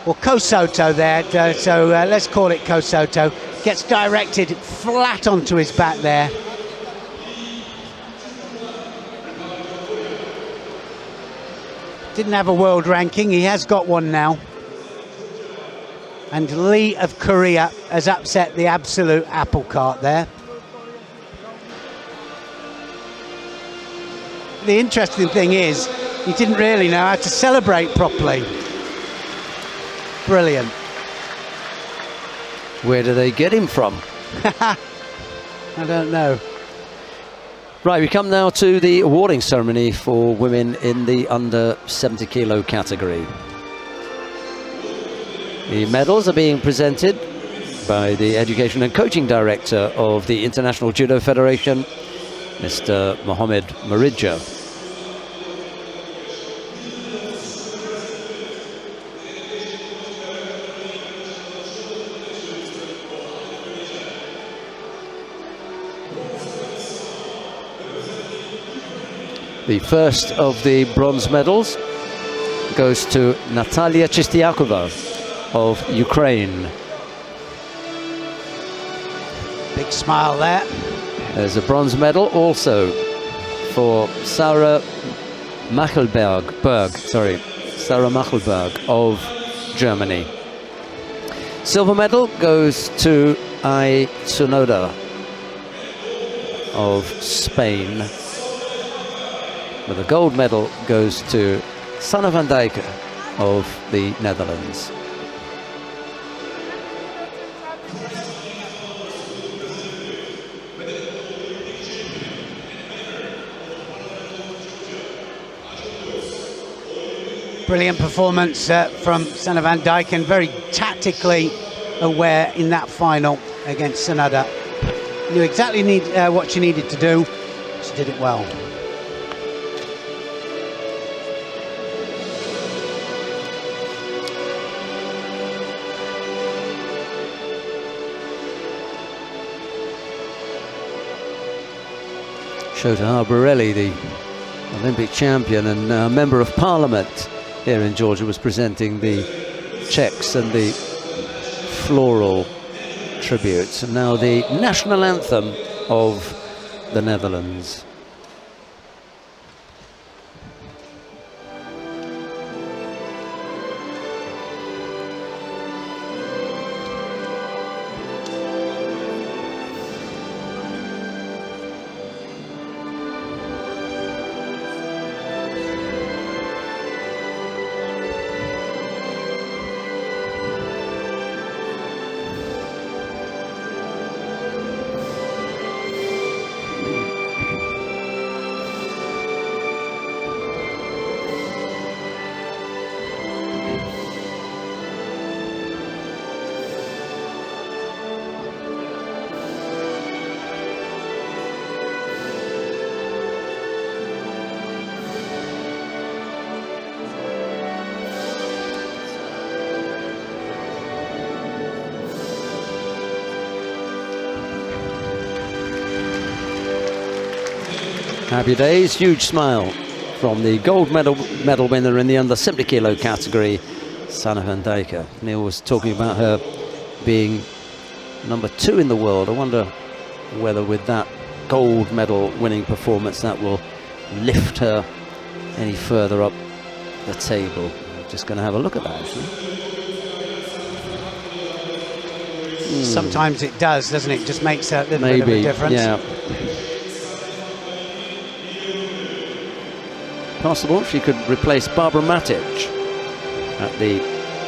or Kosoto there, so let's call it Kosoto, gets directed flat onto his back there. Didn't have a world ranking, he has got one now. And Lee of Korea has upset the absolute apple cart there. The interesting thing is, he didn't really know how to celebrate properly. Brilliant. Where do they get him from? I don't know. Right, we come now to the awarding ceremony for women in the under 70 kilo category. The medals are being presented by the Education and Coaching Director of the International Judo Federation, Mr. Mohammed Marija. The first of the bronze medals goes to Natalia Chistiakova of Ukraine. Big smile there. There's a bronze medal also for Sarah Machelberg of Germany. Silver medal goes to Sonoda of Spain. But the gold medal goes to Sanne van Dijk of the Netherlands. Brilliant performance from Sanne van Dijk, and very tactically aware in that final against Sonoda. Knew exactly what she needed to do. She did it well. Shota Arborelli, the Olympic champion and member of parliament here in Georgia, was presenting the checks and the floral tributes. And now the national anthem of the Netherlands. Happy days, huge smile from the gold medal winner in the under 70 kilo category, Sanne van Dijk. Neil was talking about her being number 2 in the world. I wonder whether with that gold medal winning performance that will lift her any further up the table. Just going to have a look at that, actually. Sometimes it does, doesn't it? Just makes a little bit of a difference. Yeah. Possible she could replace Barbara Matic at the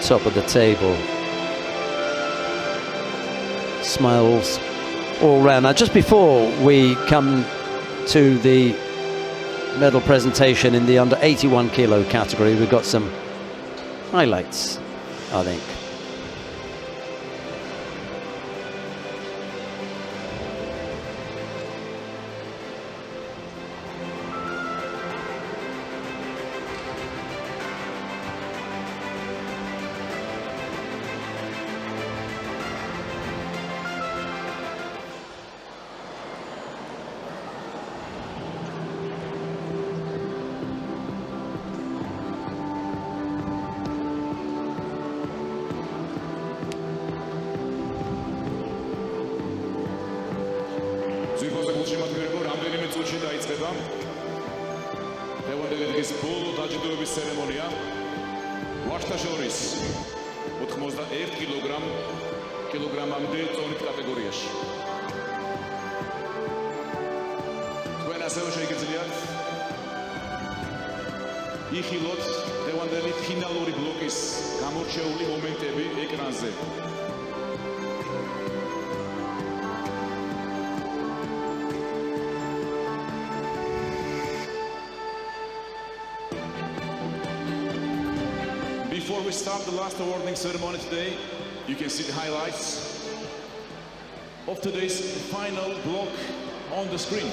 top of the table. Smiles all round. Now, just before we come to the medal presentation in the under 81 kilo category, we've got some highlights, I think. Before we start the last awarding ceremony today, you can see the highlights of today's final block on the screen.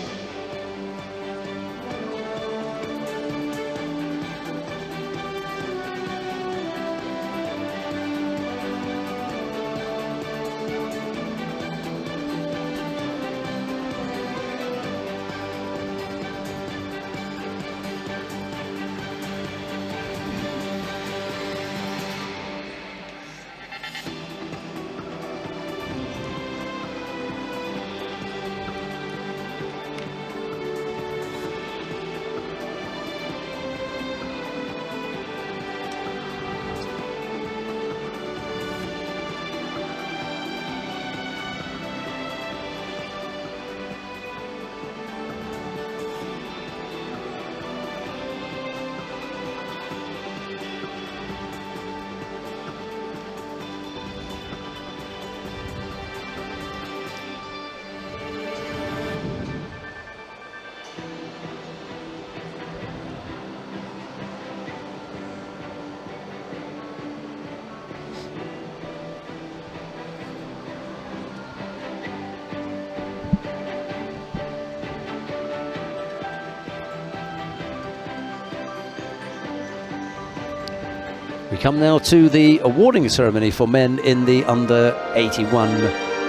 We come now to the awarding ceremony for men in the under 81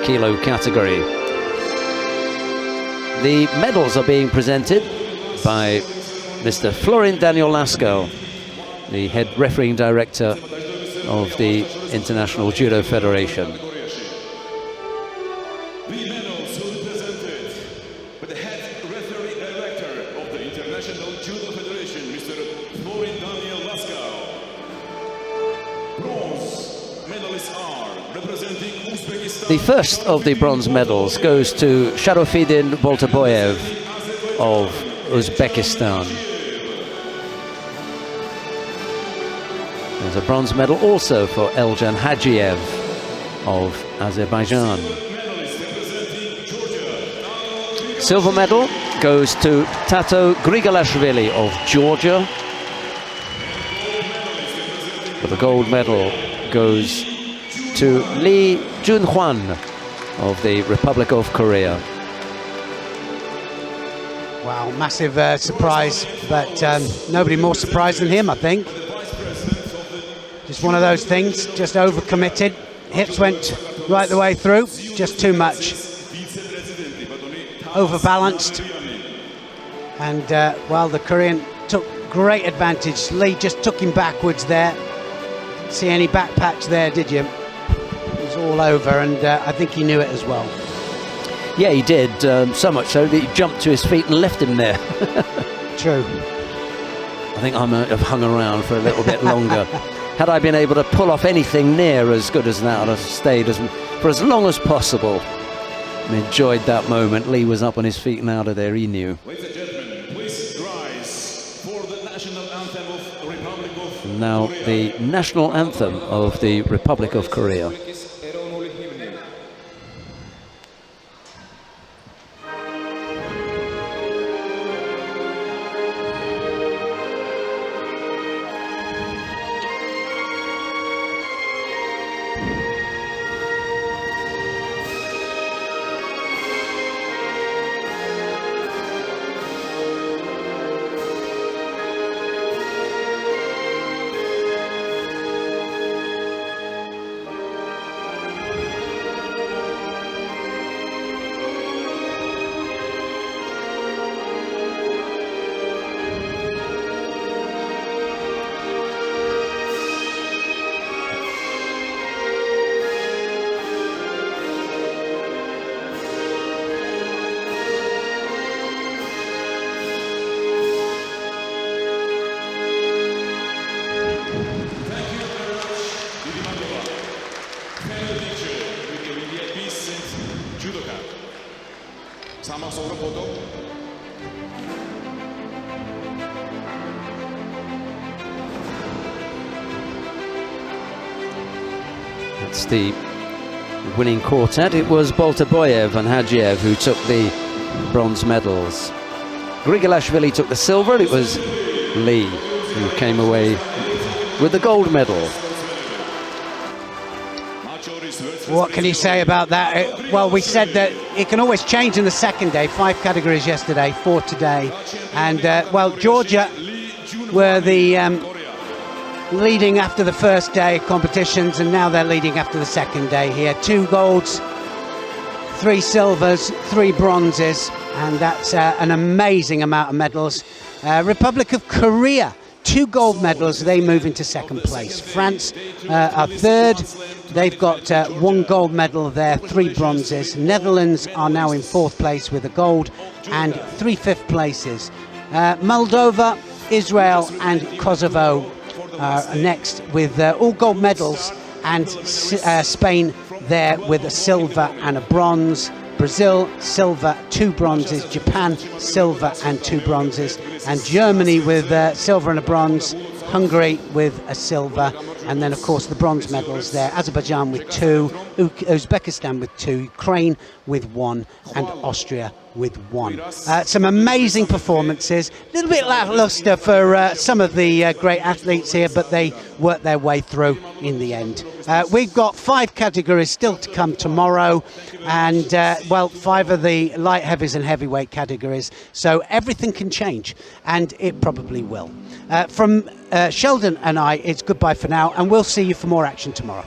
kilo category. The medals are being presented by Mr. Florin Daniel Lascaux, the head refereeing director of the International Judo Federation. The medals will be presented by the head referee director of the International Judo Federation, Mr. Florin Daniel Lascaux. Bronze medalists are representing Uzbekistan. The first of the bronze medals goes to Sharofidin Boltaboyev of Uzbekistan. There's a bronze medal also for Eljan Hajiev of Azerbaijan. Silver medal goes to Tato Grigalashvili of Georgia. But the gold medal goes to Lee Junhwan of the Republic of Korea. Wow, massive surprise, but nobody more surprised than him, I think. Just one of those things, just overcommitted. Hips went right the way through, just too much. Overbalanced. And, well, the Korean took great advantage. Lee just took him backwards there. See any back patch there, did you? It was all over, and I think he knew it as well. Yeah, he did, so much so that he jumped to his feet and left him there. True. I think I might have hung around for a little bit longer. Had I been able to pull off anything near as good as that, I'd have stayed for as long as possible and enjoyed that moment. Lee was up on his feet and out of there, he knew. Ladies and gentlemen, please rise for the national anthem of the Republic of Korea. And now the national anthem of the Republic of Korea. That's the winning quartet. It was Boltaboyev and Haev who took the bronze medals. Galashvilly took the silver, and it was Lee who came away with the gold medal. What can you say about that? Well, we said that it can always change in the second day. 5 categories yesterday, 4 today. And, well, Georgia were the leading after the first day of competitions, and now they're leading after the second day here. 2 golds, 3 silvers, 3 bronzes, and that's an amazing amount of medals. Republic of Korea, 2 gold medals, they move into second place. France are third, they've got 1 gold medal there, 3 bronzes. Netherlands are now in 4th place with a gold and 3 fifth places. Moldova, Israel and Kosovo are next with all gold medals, and Spain there with a silver and a bronze. Brazil, silver, 2 bronzes. Japan, silver and 2 bronzes. And Germany with silver and a bronze. Hungary with a silver. And then, of course, the bronze medals there. Azerbaijan with 2. Uzbekistan with 2. Ukraine with 1. And Austria with 1. Some amazing performances. A little bit lackluster for some of the great athletes here, but they worked their way through in the end. We've got 5 categories still to come tomorrow, and well, 5 of the light heavies and heavyweight categories, so everything can change, and it probably will. From Sheldon and I, it's goodbye for now, and we'll see you for more action tomorrow.